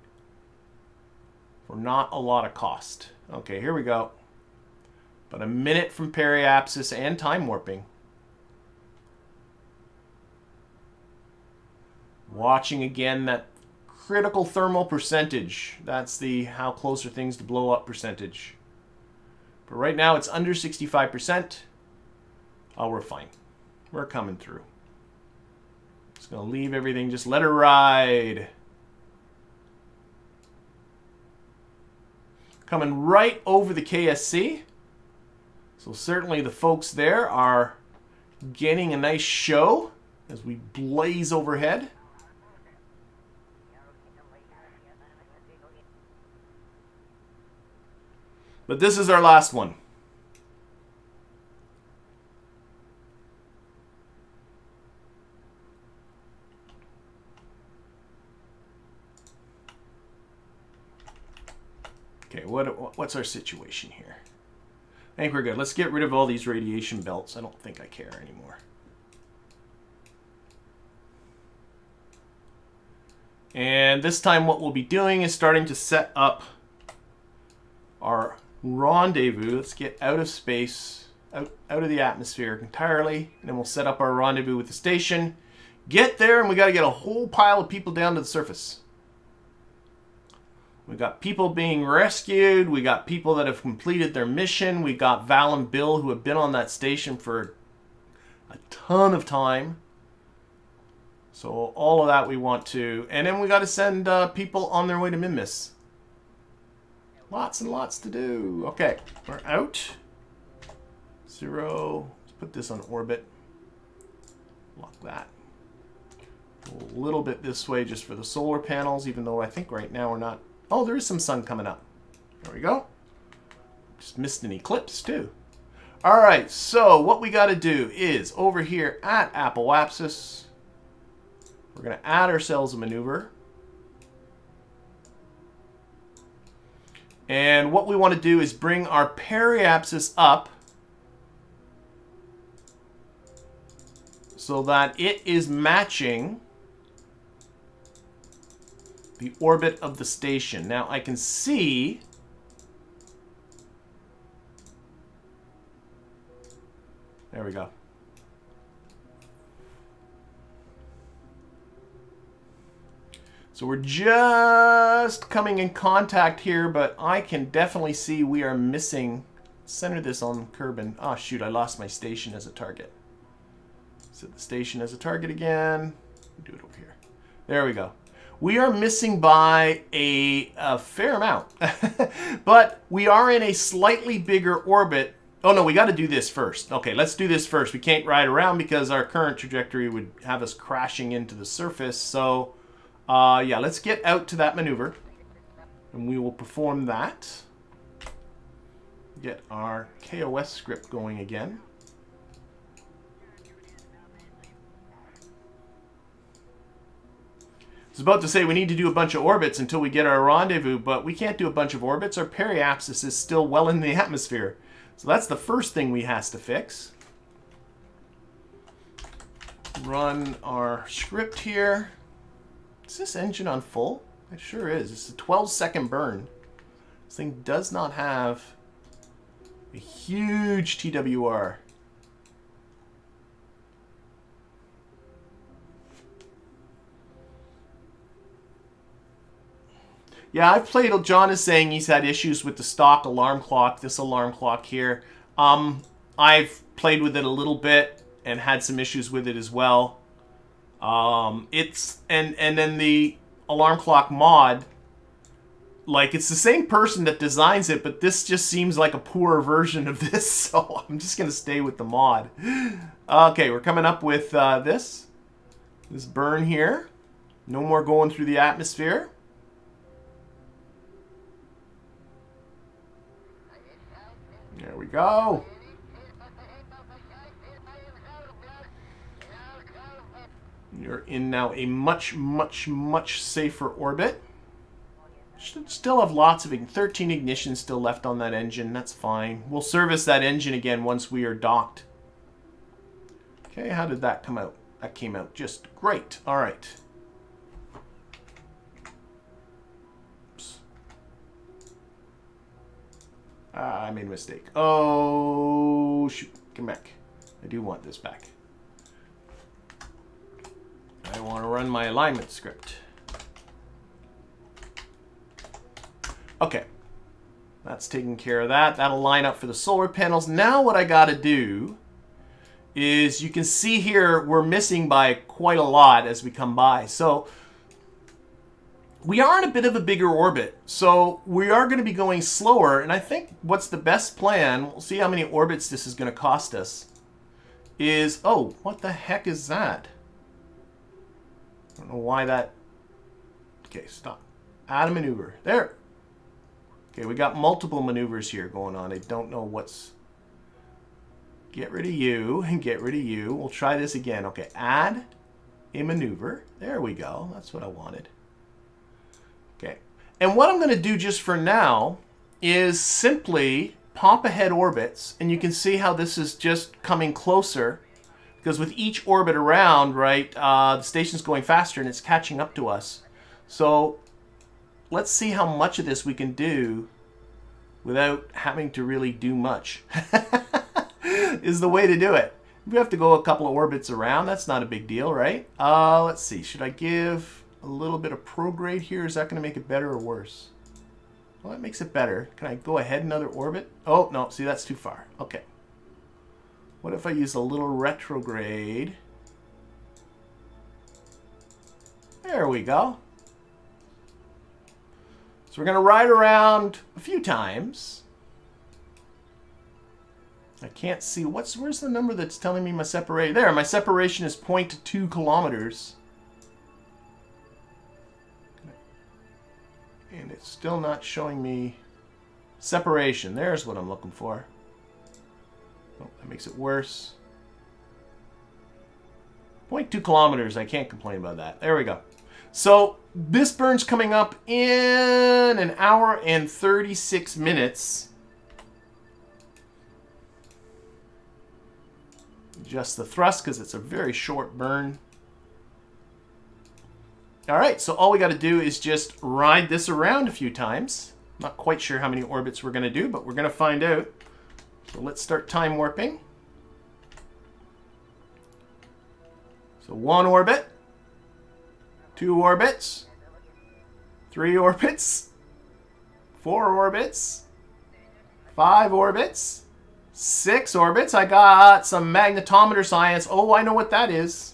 for not a lot of cost. Okay, here we go. About a minute from periapsis and time warping. Watching again that critical thermal percentage. That's the how close are things to blow up percentage. But right now it's under 65%. Oh, we're fine. We're coming through. Just gonna leave everything, just let her ride. Coming right over the KSC. So certainly the folks there are getting a nice show as we blaze overhead. But this is our last one. Okay, what's our situation here? I think we're good. Let's get rid of all these radiation belts. I don't think I care anymore. And this time what we'll be doing is starting to set up our rendezvous. Let's get out of space, out of the atmosphere entirely, and then we'll set up our rendezvous with the station. Get there, and we got to get a whole pile of people down to the surface. We got people being rescued. We got people that have completed their mission. We got Val and Bill who have been on that station for a ton of time. So all of that we want to. And then we got to send people on their way to Minmus. Lots and lots to do. Okay, we're out. 0. Let's put this on orbit. Lock that. A little bit this way just for the solar panels, even though I think right now we're not. Oh, there is some sun coming up. There we go. Just missed an eclipse too. All right, so what we got to do is over here at Apoapsis, we're going to add ourselves a maneuver. And what we want to do is bring our periapsis up so that it is matching the orbit of the station. Now I can see there we go. So we're just coming in contact here, but I can definitely see we are missing. Center this on Kerbin. Oh shoot, I lost my station as a target. Set the station as a target again. Do it over here. There we go. We are missing by a fair amount, but we are in a slightly bigger orbit. Oh no, we got to do this first. Okay, let's do this first. We can't ride around because our current trajectory would have us crashing into the surface. So yeah, let's get out to that maneuver and we will perform that. Get our KOS script going again. I was about to say we need to do a bunch of orbits until we get our rendezvous, but we can't do a bunch of orbits. Our periapsis is still well in the atmosphere. So that's the first thing we has to fix. Run our script here. Is this engine on full? It sure is. It's a 12-second burn. This thing does not have a huge TWR. Yeah, I've played. John is saying he's had issues with the stock alarm clock, this alarm clock here. I've played with it a little bit and had some issues with it as well. And then the alarm clock mod, like, it's the same person that designs it, but this just seems like a poorer version of this, so I'm just gonna stay with the mod. Okay, we're coming up with this burn here. No more going through the atmosphere. There we go. You're in now a much, much, much safer orbit. Should still have lots of 13 ignitions still left on that engine. That's fine. We'll service that engine again once we are docked. Okay, how did that come out? That came out just great. All right. Oops. I made a mistake. Oh, shoot. Come back. I do want this back. I want to run my alignment script. Okay. That's taking care of that. That'll line up for the solar panels. Now what I got to do is, you can see here we're missing by quite a lot as we come by. So we are in a bit of a bigger orbit. So we are going to be going slower. And I think what's the best plan, we'll see how many orbits this is going to cost us, is, oh, what the heck is that? I don't know why that... Okay, stop. Add a maneuver. There. Okay, we got multiple maneuvers here going on. I don't know what's... Get rid of you and get rid of you. We'll try this again. Okay, add a maneuver. There we go. That's what I wanted. Okay. And what I'm going to do just for now is simply pop ahead orbits. And you can see how this is just coming closer. Because with each orbit around, right, the station's going faster and it's catching up to us. So let's see how much of this we can do without having to really do much. Is the way to do it. We have to go a couple of orbits around. That's not a big deal, right? Let's see. Should I give a little bit of prograde here? Is that going to make it better or worse? Well, that makes it better. Can I go ahead another orbit? Oh, no. See, that's too far. Okay. What if I use a little retrograde? There we go. So we're going to ride around a few times. I can't see. Where's the number that's telling me my separation? There, my separation is 0.2 kilometers. And it's still not showing me separation. There's what I'm looking for. Oh, that makes it worse. 0.2 kilometers. I can't complain about that. There we go. So this burn's coming up in an hour and 36 minutes. Adjust the thrust because it's a very short burn. All right, so all we got to do is just ride this around a few times. Not quite sure how many orbits we're going to do, but we're going to find out. So let's start time warping. So 1 orbit, 2 orbits, 3 orbits, 4 orbits, 5 orbits, 6 orbits. I got some magnetometer science. Oh, I know what that is.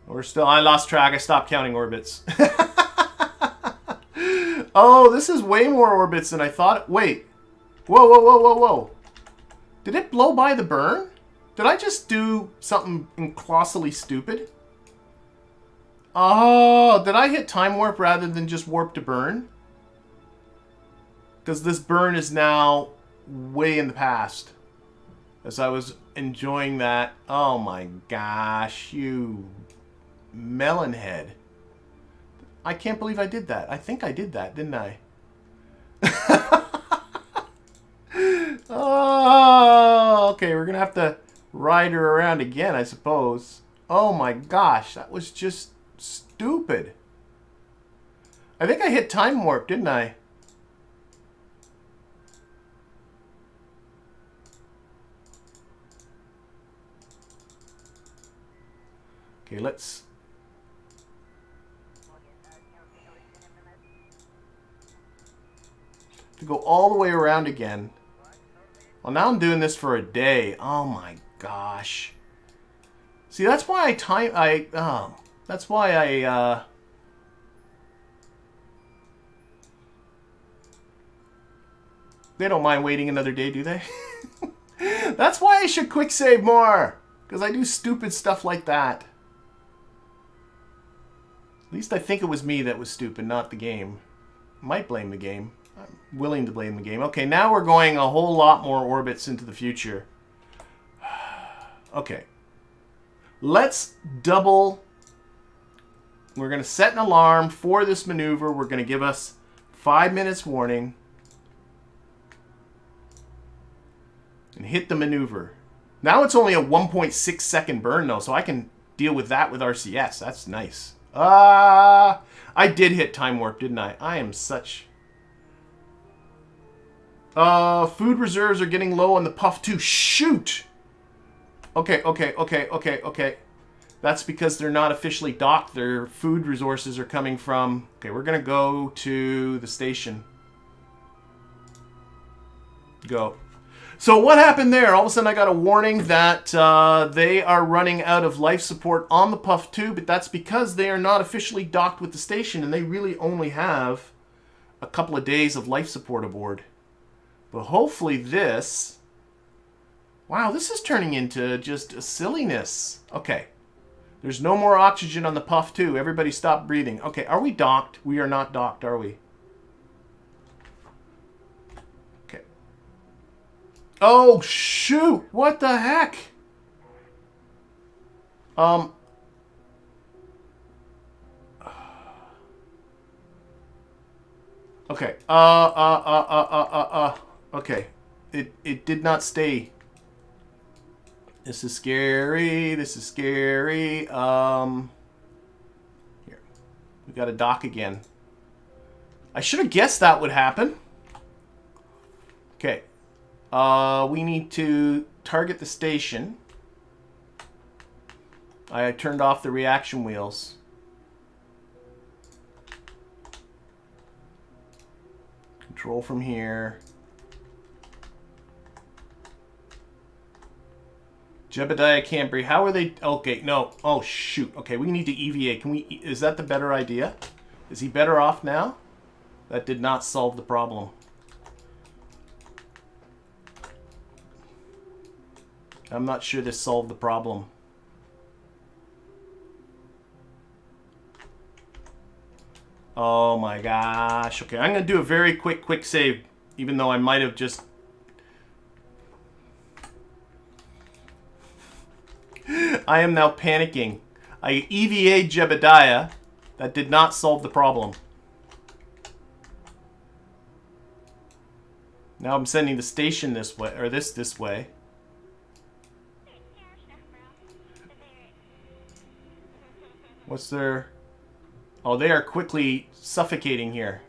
We're still... I lost track. I stopped counting orbits. Oh, this is way more orbits than I thought. Wait. Whoa, whoa, whoa, whoa, whoa. Did it blow by the burn? Did I just do something colossally stupid? Oh, did I hit time warp rather than just warp to burn? Because this burn is now way in the past. As I was enjoying that. Oh my gosh, you melon head. I can't believe I did that. I think I did that, didn't I? Oh, okay, we're gonna have to ride her around again, I suppose. Oh my gosh, that was just stupid. I think I hit time warp, didn't I? Okay, let's... to go all the way around again. Well, now I'm doing this for a day. Oh my gosh. See, that's why that's why I they don't mind waiting another day, do they? That's why I should quick save more, because I do stupid stuff like that. At least I think it was me that was stupid, not the game. Might blame the game. I'm willing to blame the game. Okay, now we're going a whole lot more orbits into the future. Okay. Let's double. We're going to set an alarm for this maneuver. We're going to give us 5 minutes warning. And hit the maneuver. Now it's only a 1.6 second burn though, so I can deal with that with RCS. That's nice. I did hit time warp, didn't I? I am such... food reserves are getting low on the Puff 2. Shoot! Okay. That's because they're not officially docked. Their food resources are coming from... Okay, we're going to go to the station. Go. So what happened there? All of a sudden I got a warning that they are running out of life support on the Puff 2, but that's because they are not officially docked with the station, and they really only have a couple of days of life support aboard. But hopefully this... Wow, this is turning into just a silliness. Okay. There's no more oxygen on the Puff 2. Everybody stop breathing. Okay, are we docked? We are not docked, are we? Oh, shoot! What the heck? Okay. Okay. It did not stay. This is scary. This is scary. Here. We got to dock again. I should have guessed that would happen. Okay. We need to target the station. I turned off the reaction wheels. Control from here. Jebediah can't breathe. How are they? Okay, no. Oh, shoot. Okay, we need to EVA. Can we? Is that the better idea? Is he better off now? That did not solve the problem. I'm not sure this solved the problem. Oh my gosh. Okay, I'm going to do a very quick save, even though I might have just... I am now panicking. I EVA'd Jebediah. That did not solve the problem. Now I'm sending the station this way, or this way. What's their... Oh, they are quickly suffocating here.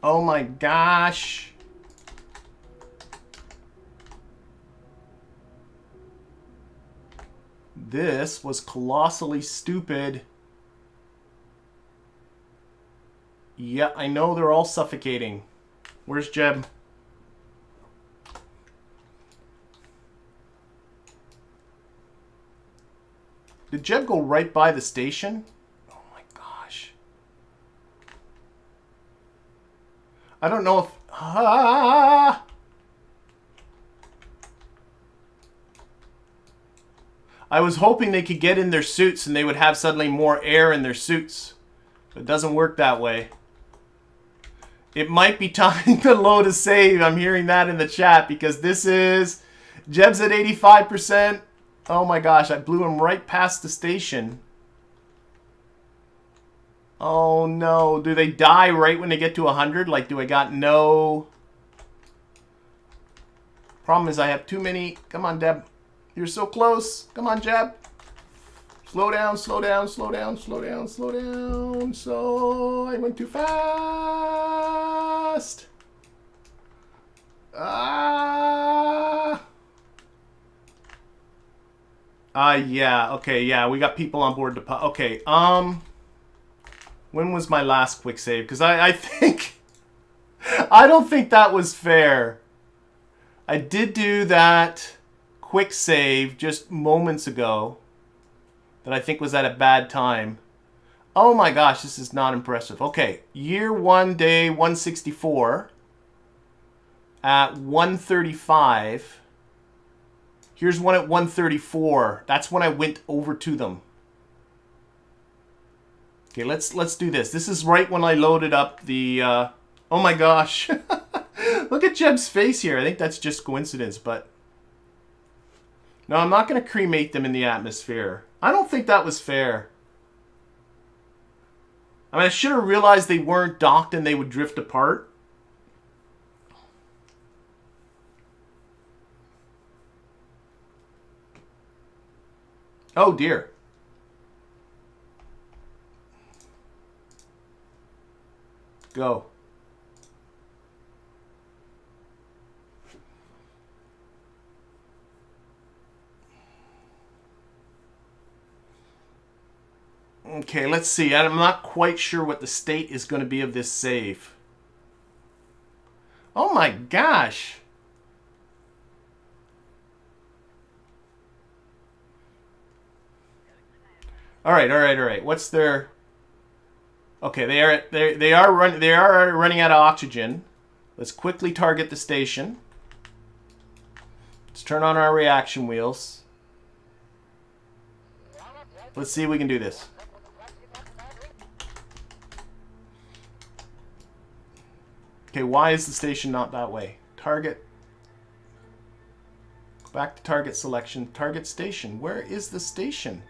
Oh my gosh. This was colossally stupid. Yeah, I know they're all suffocating. Where's Jeb? Did Jeb go right by the station? Oh my gosh. I don't know if... Ah! I was hoping they could get in their suits and they would have suddenly more air in their suits. But it doesn't work that way. It might be time to load a save. I'm hearing that in the chat because this is... Jeb's at 85%. Oh my gosh, I blew him right past the station. Oh no, do they die right when they get to 100? Like, do I got no... Problem is I have too many... Come on, Deb. You're so close. Come on, Jeb. Slow down, slow down, slow down, slow down, slow down. So, I went too fast. Ah... yeah, okay, yeah, we got people on board to... Okay, when was my last quick save? Because I think... I don't think that was fair. I did do that quick save just moments ago that I think was at a bad time. Oh my gosh, this is not impressive. Okay, year 1, day 164 at 135. Here's one at 134. That's when I went over to them. Okay, let's do this. This is right when I loaded up the... oh my gosh. Look at Jeb's face here. I think that's just coincidence, but... No, I'm not going to cremate them in the atmosphere. I don't think that was fair. I mean, I should have realized they weren't docked and they would drift apart. Oh dear. Go. Okay, let's see. I'm not quite sure what the state is going to be of this save. Oh my gosh. All right. What's their... Okay, they are running out of oxygen. Let's quickly target the station. Let's turn on our reaction wheels. Let's see if we can do this. Okay, why is the station not that way? Target. Go back to target selection. Target station. Where is the station?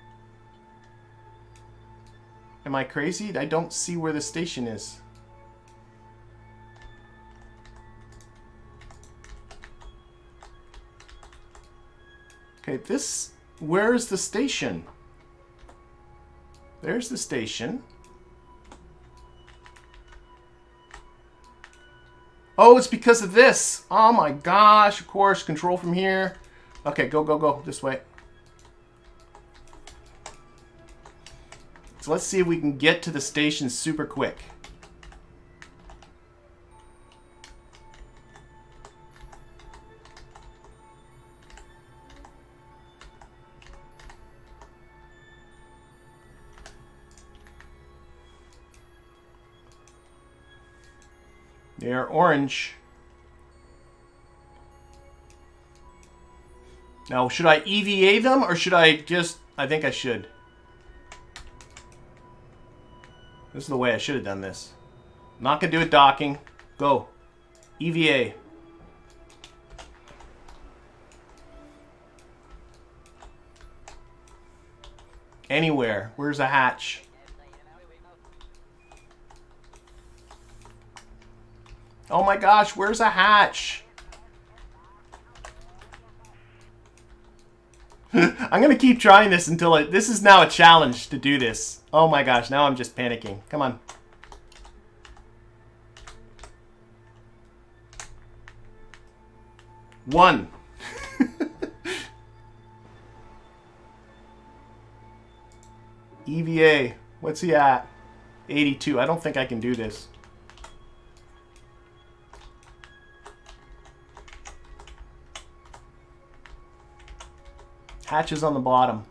Am I crazy? I don't see where the station is. Okay, this... Where is the station? There's the station. Oh, it's because of this. Oh my gosh, of course. Control from here. Okay, go. This way. So let's see if we can get to the station super quick. They're orange. Now, should I EVA them or should I just... I think I should. This is the way I should have done this. Not going to do it docking. Go. EVA. Anywhere. Where's a hatch? Oh my gosh, where's a hatch? I'm going to keep trying this until this is now a challenge to do this. Oh my gosh, now I'm just panicking. Come on. One. EVA. What's he at? 82. I don't think I can do this. Hatches on the bottom.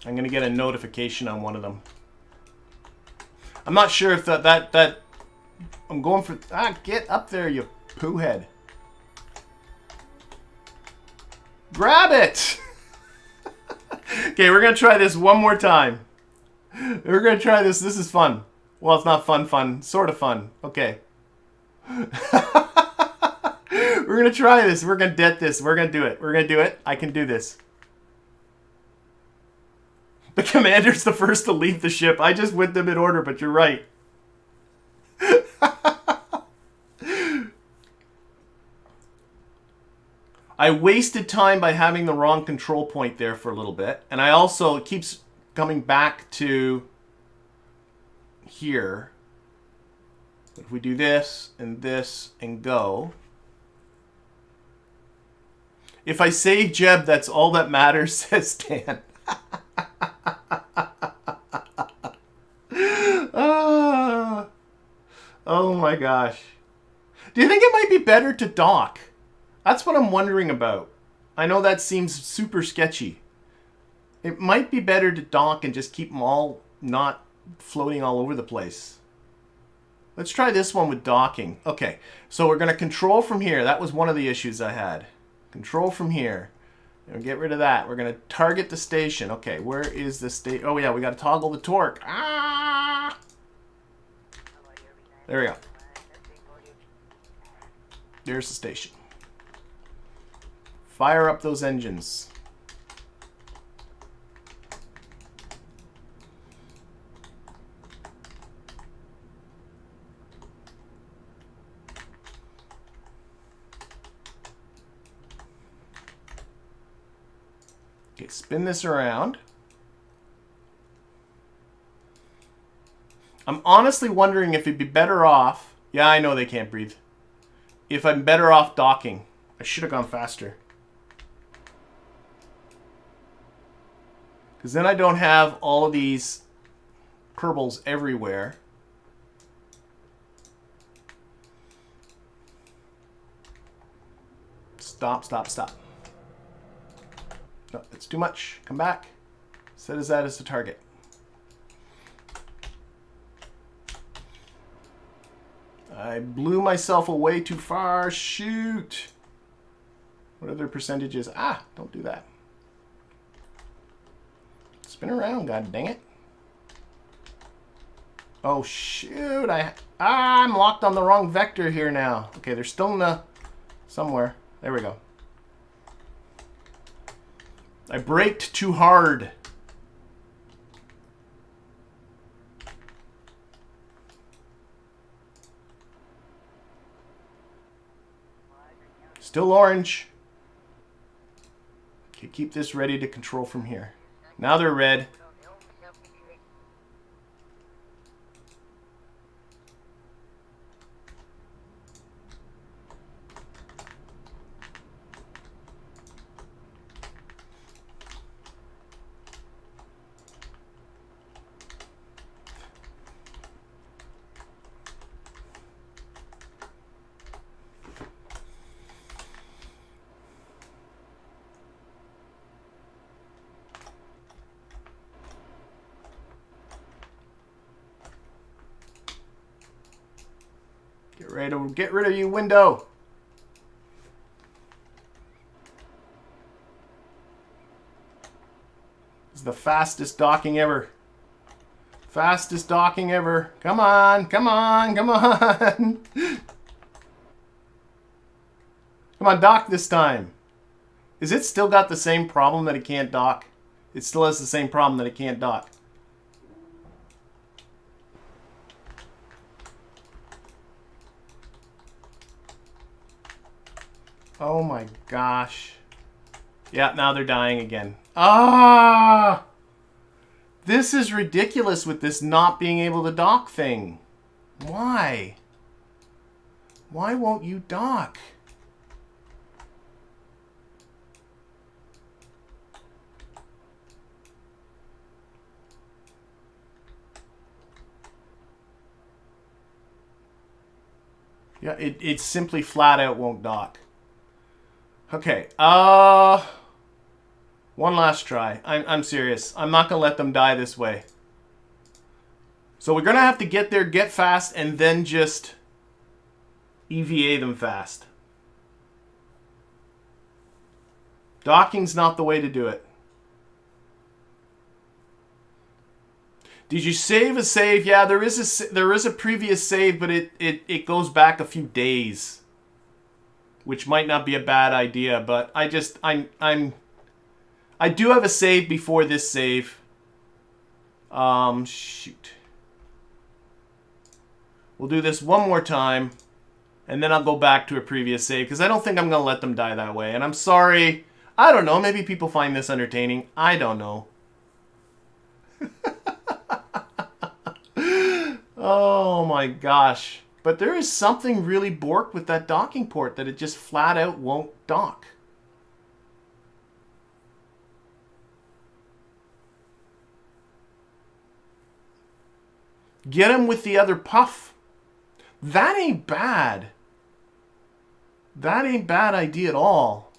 I'm going to get a notification on one of them. I'm not sure if that I'm going for... get up there, you poo head. Grab it! Okay, we're going to try this one more time. We're going to try this. This is fun. Well, it's not fun. Sort of fun. Okay. We're going to try this. We're going to get this. We're going to do it. We're going to do it. I can do this. The commander's the first to leave the ship. I just went them in order, but you're right. I wasted time by having the wrong control point there for a little bit. And I also, it keeps coming back to here. But if we do this and go, If I save Jeb, that's all that matters, says Dan. Oh my gosh. Do you think it might be better to dock? That's what I'm wondering about. I know that seems super sketchy. It might be better to dock and just keep them all not floating all over the place. Let's try this one with docking. Okay, so we're going to control from here. That was one of the issues I had. Control from here. And get rid of that. We're going to target the station. Okay, where is the station? Oh yeah, we got to toggle the torque. Ah! There we go. There's the station. Fire up those engines. Okay, spin this around. I'm honestly wondering if it'd be better off. Yeah, I know they can't breathe. If I'm better off docking. I should have gone faster. Because then I don't have all of these Kerbals everywhere. Stop, stop, stop. No, that's too much. Come back. Set as that as the target. I blew myself away too far. Shoot. What are their percentages? Ah, don't do that. Spin around, god dang it. Oh shoot, I'm locked on the wrong vector here now. Okay, they're still in the somewhere. There we go. I braked too hard. Still orange. Okay, keep this ready to control from here. Now they're red. Get rid of you, window. This is the fastest docking ever. Fastest docking ever. Come on, come on, come on. Come on, dock this time. Is it still got the same problem that it can't dock? It still has the same problem that it can't dock. Oh my gosh. Yeah, now they're dying again. Ah! This is ridiculous with this not being able to dock thing. Why? Why won't you dock? Yeah, it simply flat out won't dock. Okay, one last try. I'm serious. I'm not going to let them die this way. So we're going to have to get there, get fast, and then just EVA them fast. Docking's not the way to do it. Did you save a save? Yeah, there is a previous save, but it goes back a few days. Which might not be a bad idea, but I do have a save before this save. Shoot. We'll do this one more time, and then I'll go back to a previous save, because I don't think I'm going to let them die that way. And I'm sorry. I don't know. Maybe people find this entertaining. I don't know. Oh my gosh. But there is something really borked with that docking port that it just flat out won't dock. Get him with the other puff. That ain't bad. That ain't bad idea at all.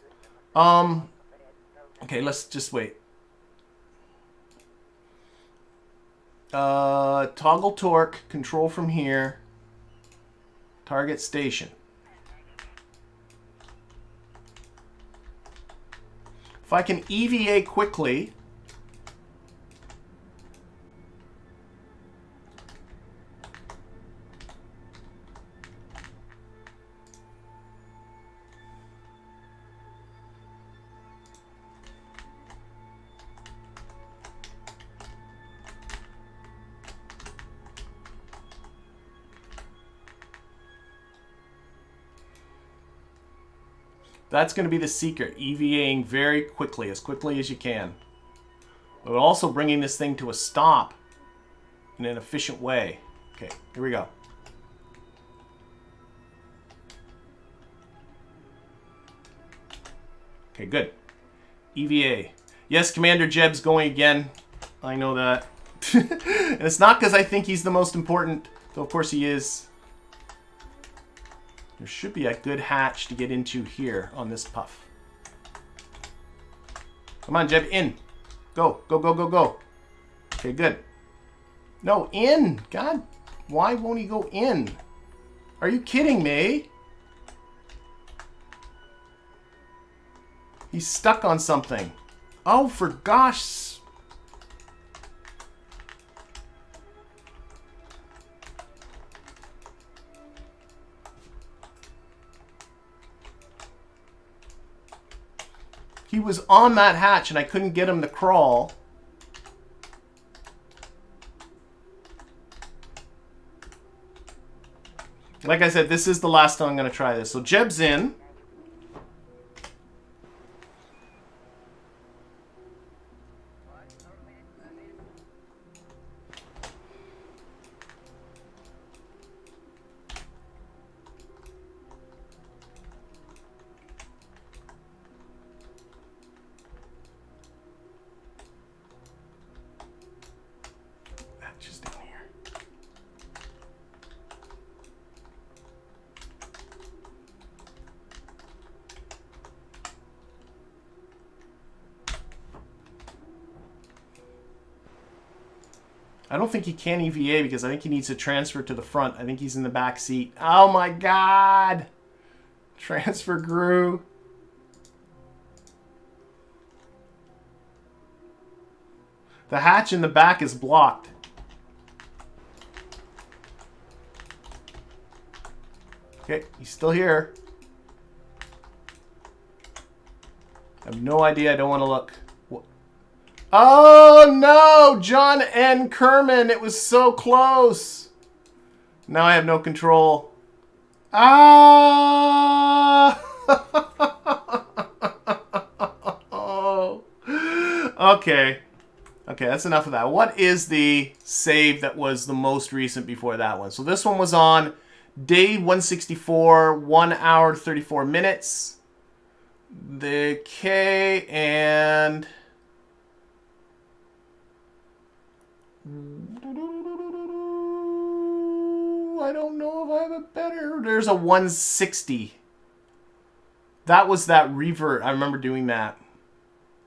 Okay, let's just wait. Toggle torque, control from here. Target station. If I can EVA quickly. That's going to be the secret, EVAing very quickly as you can. But also bringing this thing to a stop in an efficient way. Okay, here we go. Okay, good. EVA. Yes, Commander Jeb's going again. I know that. And it's not because I think he's the most important, though of course he is. There should be a good hatch to get into here on this puff. Come on, Jeb, in. Go, go, go, go, go. Okay, good. No, in. God, why won't he go in? Are you kidding me? He's stuck on something. Oh, for gosh. He was on that hatch and I couldn't get him to crawl. Like I said, this is the last time I'm going to try this. So Jeb's in. I don't think he can EVA because I think he needs to transfer to the front. I think he's in the back seat. Oh my God! Transfer grew. The hatch in the back is blocked. Okay, he's still here. I have no idea. I don't want to look. Oh no! John N. Kerman! It was so close! Now I have no control. Ah! Okay. Okay, that's enough of that. What is the save that was the most recent before that one? So this one was on day 164, 1 hour 34 minutes. The K and... I don't know if I have a better... There's a 160. That was that revert. I remember doing that.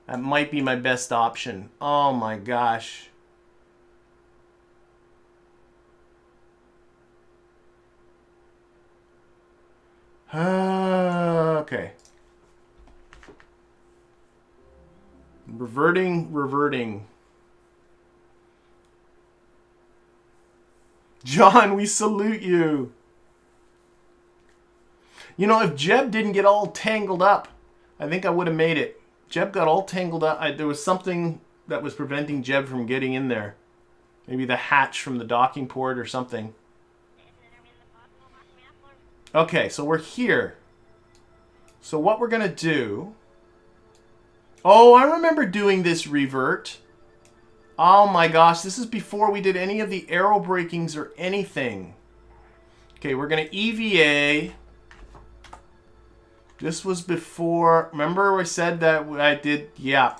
That might be my best option. Oh my gosh. Okay. Reverting. John, we salute you. You know, if Jeb didn't get all tangled up, I think I would have made it. Jeb got all tangled up. There was something that was preventing Jeb from getting in there. Maybe the hatch from the docking port or something. Okay, so we're here. So what we're going to do... Oh, I remember doing this revert. Oh my gosh, this is before we did any of the aerobrakings or anything. Okay, we're going to EVA. This was before... Remember I said that I did... Yeah.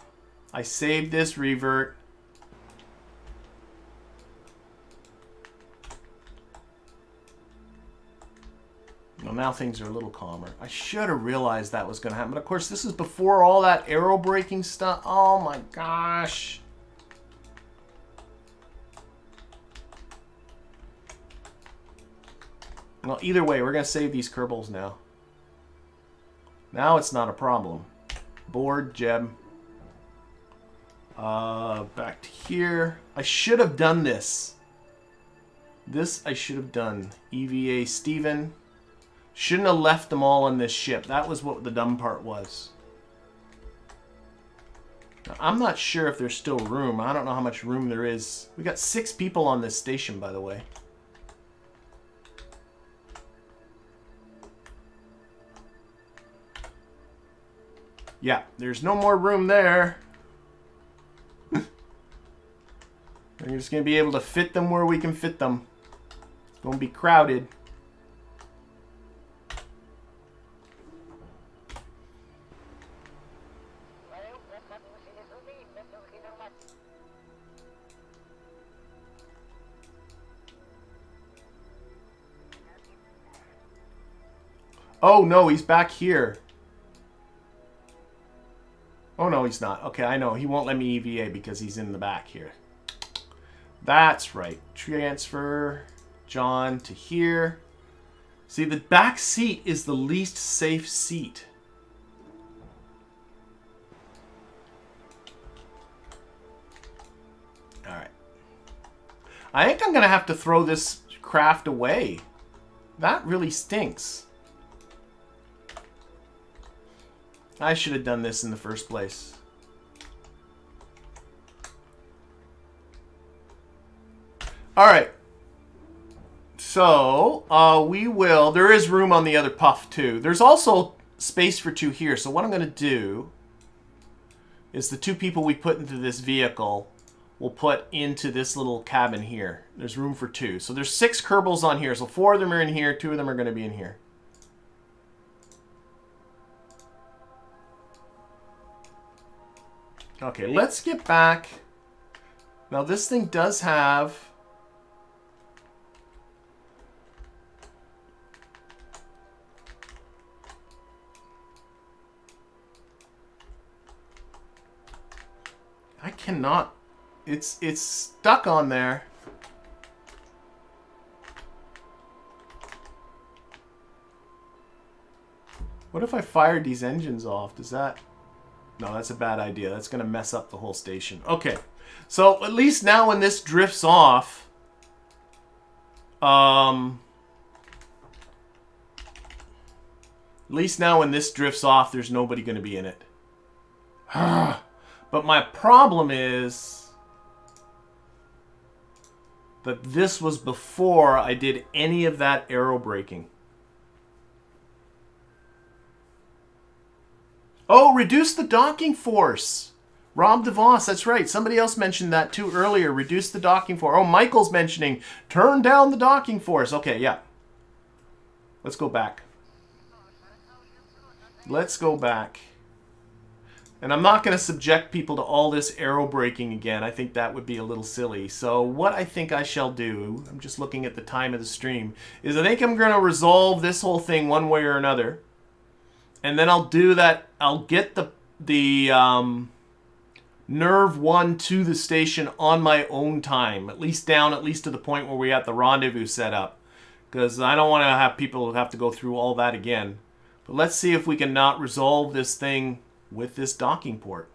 I saved this revert. Well, now things are a little calmer. I should have realized that was going to happen. But of course, this is before all that aerobraking stuff. Oh my gosh. Well, either way, we're going to save these Kerbals now. Now it's not a problem. Board, Jeb. Back to here. I should have done this. This I should have done. EVA Steven. Shouldn't have left them all on this ship. That was what the dumb part was. Now, I'm not sure if there's still room. I don't know how much room there is. We got 6 people on this station, by the way. Yeah, there's no more room there. We're just going to be able to fit them where we can fit them. It's going to be crowded. Oh no, he's back here. Oh no, he's not. Okay, I know. He won't let me EVA because he's in the back here. That's right. Transfer John to here. See, the back seat is the least safe seat. Alright. I think I'm going to have to throw this craft away. That really stinks. I should have done this in the first place. Alright. So, we will... There is room on the other puff, too. There's also space for 2 here. So what I'm going to do is the 2 people we put into this vehicle we'll put into this little cabin here. There's room for 2. So there's 6 Kerbals on here. So 4 of them are in here. 2 of them are going to be in here. Okay, let's get back. Now this thing does have... I cannot... It's stuck on there. What if I fired these engines off? Does that... No, that's a bad idea. That's going to mess up the whole station. Okay. So, at least now when this drifts off... At least now when this drifts off, there's nobody going to be in it. But my problem is... that this was before I did any of that aerobraking. Oh, reduce the docking force. Rob DeVos, that's right. Somebody else mentioned that too earlier. Reduce the docking force. Oh, Michael's mentioning turn down the docking force. Okay, yeah. Let's go back. Let's go back. And I'm not going to subject people to all this aerobraking again. I think that would be a little silly. So what I think I shall do, I'm just looking at the time of the stream, is I think I'm going to resolve this whole thing one way or another. And then I'll do that. I'll get the Nerv 1 to the station on my own time. At least to the point where we have the rendezvous set up. Because I don't want to have people have to go through all that again. But let's see if we can not resolve this thing with this docking port.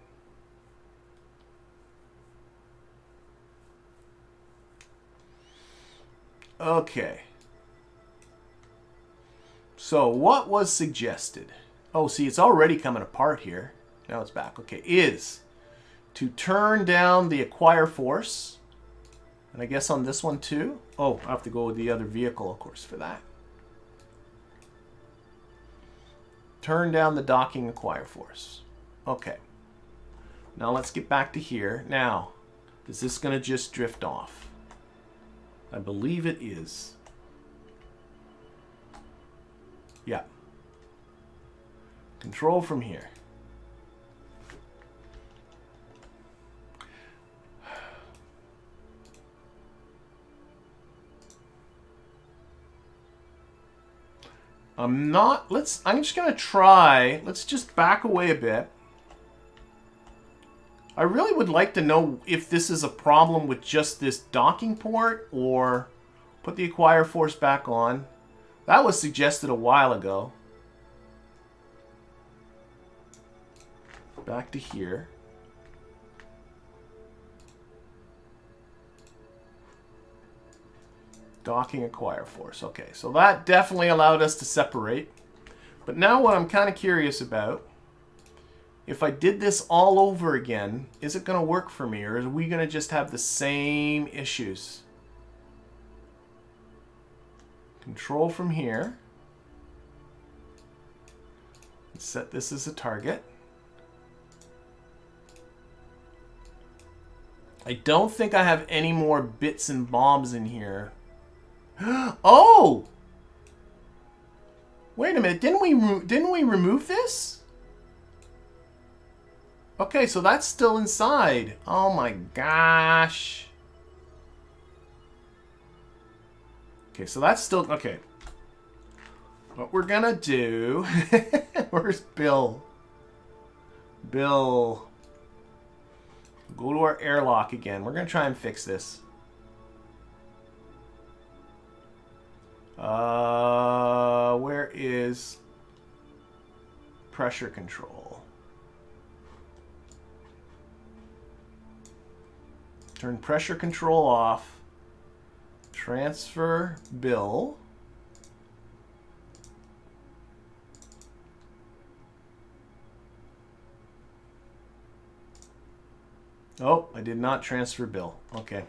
Okay. So what was suggested? Oh, see, it's already coming apart here. Now it's back. Okay, is to turn down the acquire force. And I guess on this one too. Oh, I have to go with the other vehicle, of course, for that. Turn down the docking acquire force. Okay. Now let's get back to here. Now, is this going to just drift off? I believe it is. Yeah. Control from here. I'm just going to try. Let's just back away a bit. I really would like to know if this is a problem with just this docking port or put the acquire force back on. That was suggested a while ago. Back to here. Docking acquire force. Okay, so that definitely allowed us to separate. But now what I'm kind of curious about, if I did this all over again, is it going to work for me, or are we going to just have the same issues? Control from here. Set this as a target. I don't think I have any more bits and bobs in here. Oh! Wait a minute, didn't we remove this? Okay, so that's still inside. Oh my gosh. Okay, so that's still okay. What we're gonna do. Where's Bill? Bill. Go to our airlock again. We're gonna try and fix this. Where is pressure control? Turn pressure control off. Transfer Bill. Oh, I did not transfer Bill. Okay.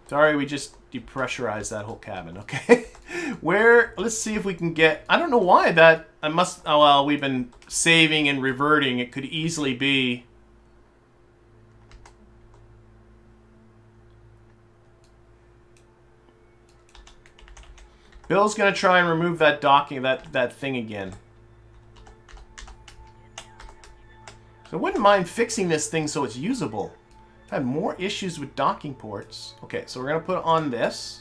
Sorry, we just depressurized that whole cabin. Okay. Let's see if we can get, I don't know why that, oh well, we've been saving and reverting. It could easily be. Bill's going to try and remove that docking, that thing again. So I wouldn't mind fixing this thing so it's usable. I've had more issues with docking ports. Okay, so we're going to put on this.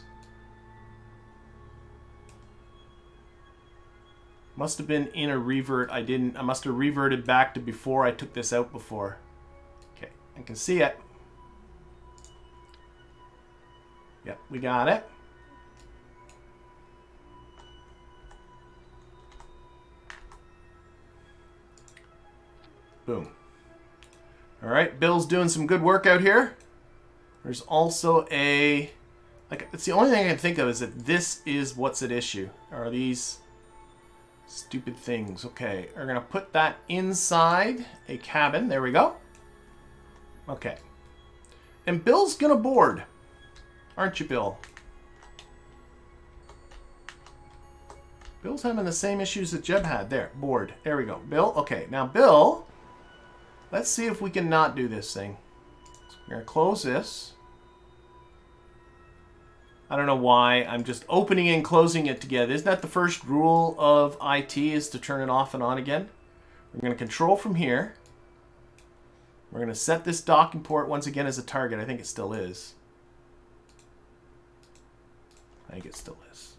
Must have been in a revert. I must have reverted back to before I took this out before. Okay, I can see it. Yep, we got it. Boom. All right, Bill's doing some good work out here. There's also a, like, it's the only thing I can think of is that this is what's at issue. Are these stupid things? Okay, we're gonna put that inside a cabin. There we go. Okay. And Bill's gonna board. Aren't you, Bill? Bill's having the same issues that Jeb had. There, board. There we go. Bill, okay. Now, Bill, let's see if we can not do this thing. So we're going to close this. I don't know why. I'm just opening and closing it together. Isn't that the first rule of IT, is to turn it off and on again? We're going to control from here. We're going to set this docking port once again as a target. I think it still is. I think it still is.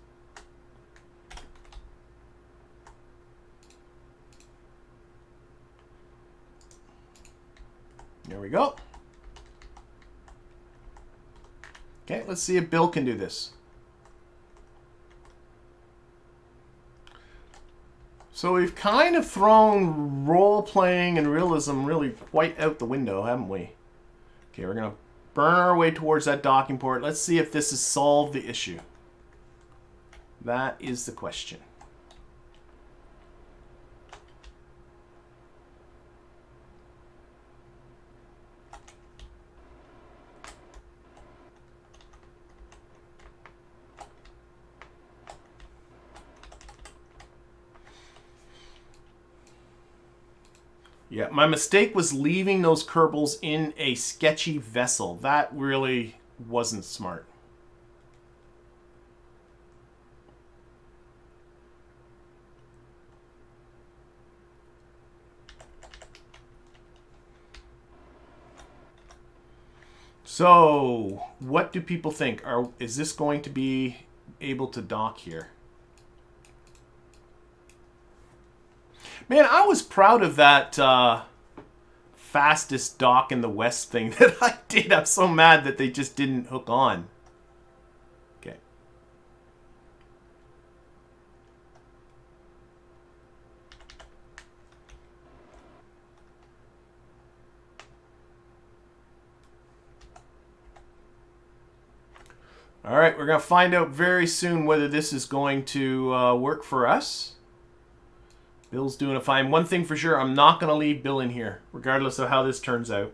There we go. Okay, let's see if Bill can do this. So we've kind of thrown role-playing and realism really quite out the window, haven't we? Okay, we're going to burn our way towards that docking port. Let's see if this has solved the issue. That is the question. Yeah, my mistake was leaving those Kerbals in a sketchy vessel. That really wasn't smart. So, what do people think? Is this going to be able to dock here? Man, I was proud of that fastest dock in the West thing that I did. I'm so mad that they just didn't hook on. Okay. All right, we're going to find out very soon whether this is going to work for us. Bill's doing a fine. One thing for sure, I'm not going to leave Bill in here, regardless of how this turns out.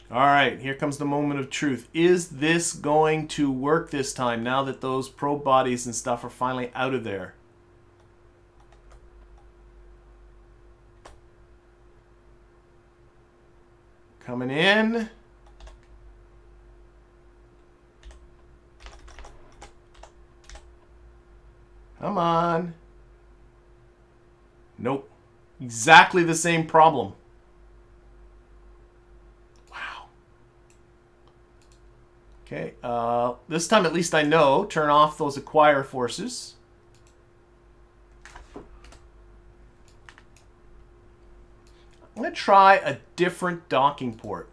All right, here comes the moment of truth. Is this going to work this time now that those probe bodies and stuff are finally out of there? Coming in. Come on. Nope. Exactly the same problem. Okay, this time at least I know. Turn off those acquire forces. I'm going to try a different docking port.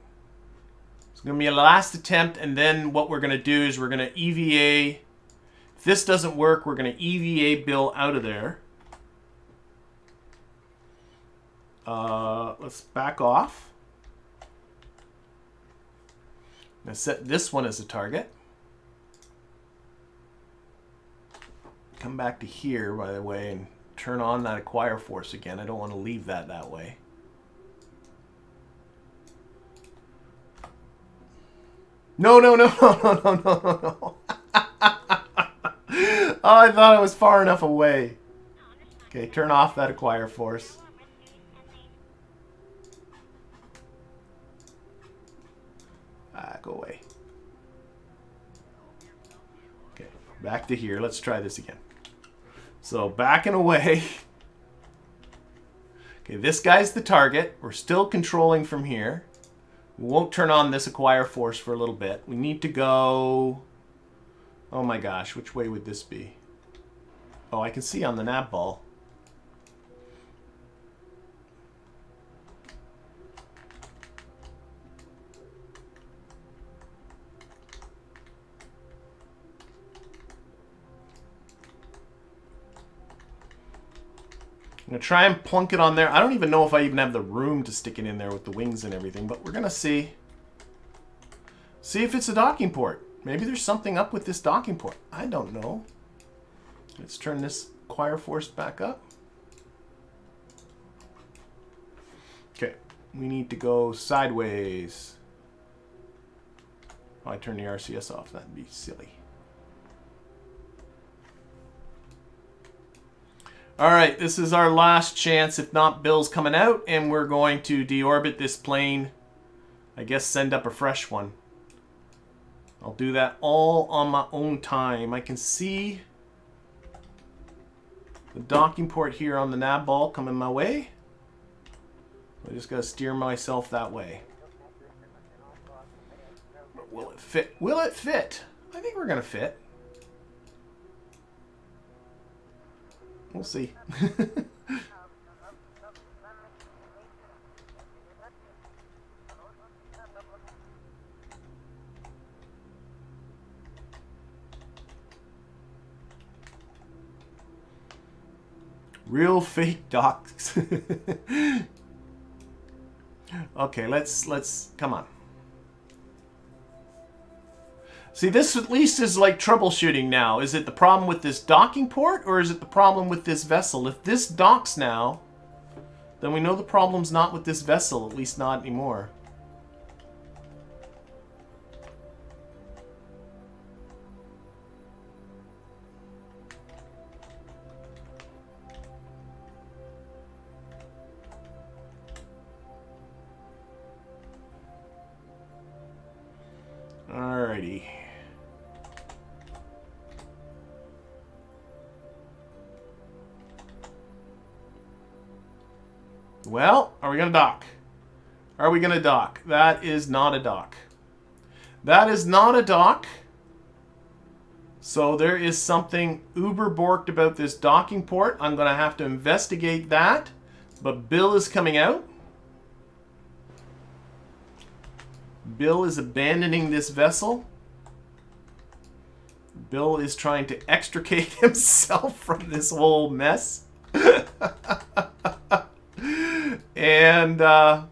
It's going to be a last attempt, and then what we're going to do is we're going to EVA. If this doesn't work, we're going to EVA Bill out of there. Let's back off. I'm going to set this one as a target. Come back to here, by the way, and turn on that acquire force again. I don't want to leave that way. No. Oh, I thought I was far enough away. Okay, turn off that acquire force. Go away. Okay, back to here. Let's try this again. So back and away. Okay, this guy's the target. We're still controlling from here. We won't turn on this acquire force for a little bit. We need to go... Oh my gosh, which way would this be? Oh, I can see on the Navball. I'm going to try and plunk it on there. I don't even know if I even have the room to stick it in there with the wings and everything, but we're going to see. See if it's a docking port. Maybe there's something up with this docking port. I don't know. Let's turn this acquire force back up. Okay, we need to go sideways. Oh, I turned the RCS off. That'd be silly. All right, this is our last chance. If not, Bill's coming out, and we're going to deorbit this plane. I guess send up a fresh one. I'll do that all on my own time. I can see the docking port here on the Navball coming my way. I just got to steer myself that way. But will it fit? Will it fit? I think we're going to fit. We'll see. Real fake docs. Okay, let's come on. See, this at least is like troubleshooting now. Is it the problem with this docking port, or is it the problem with this vessel? If this docks now, then we know the problem's not with this vessel, at least not anymore. Well, are we going to dock? Are we going to dock? That is not a dock. That is not a dock. So there is something uber borked about this docking port. I'm going to have to investigate that. But Bill is coming out. Bill is abandoning this vessel. Bill is trying to extricate himself from this whole mess. And there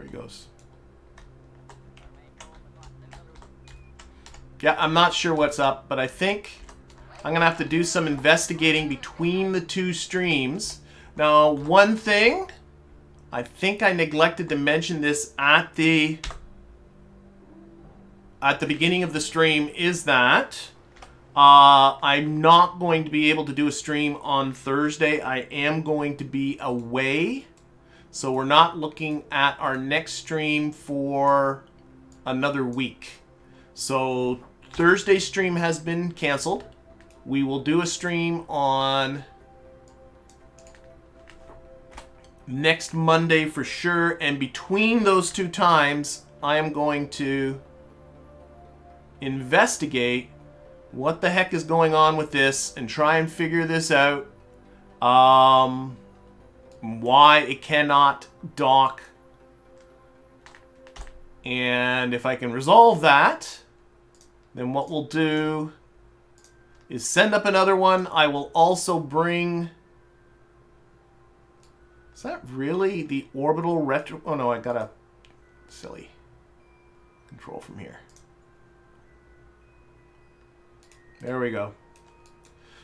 he goes. Yeah, I'm not sure what's up, but I think I'm going to have to do some investigating between the two streams. Now, one thing, I think I neglected to mention this at the beginning of the stream, is that I'm not going to be able to do a stream on Thursday. I am going to be away. So we're not looking at our next stream for another week. So Thursday's stream has been canceled. We will do a stream on next Monday for sure. And between those two times, I am going to investigate what the heck is going on with this and try and figure this out. Why it cannot dock. And if I can resolve that, then what we'll do is send up another one. I will also bring... Is that really the orbital retro... Oh no, I got a silly control from here. There we go.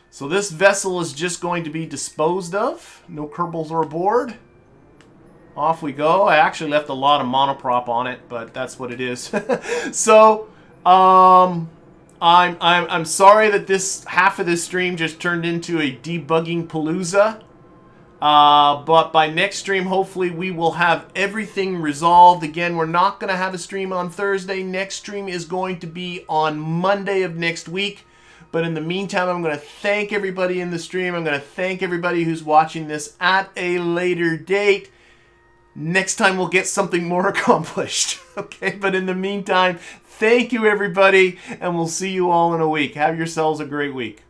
So this vessel is just going to be disposed of. No Kerbals are aboard. Off we go. I actually left a lot of monoprop on it, but that's what it is. So, I'm sorry that this half of this stream just turned into a debugging palooza. But by next stream, hopefully we will have everything resolved. Again, we're not going to have a stream on Thursday. Next stream is going to be on Monday of next week. But in the meantime, I'm going to thank everybody in the stream. I'm going to thank everybody who's watching this at a later date. Next time we'll get something more accomplished. Okay, but in the meantime, thank you everybody, and we'll see you all in a week. Have yourselves a great week.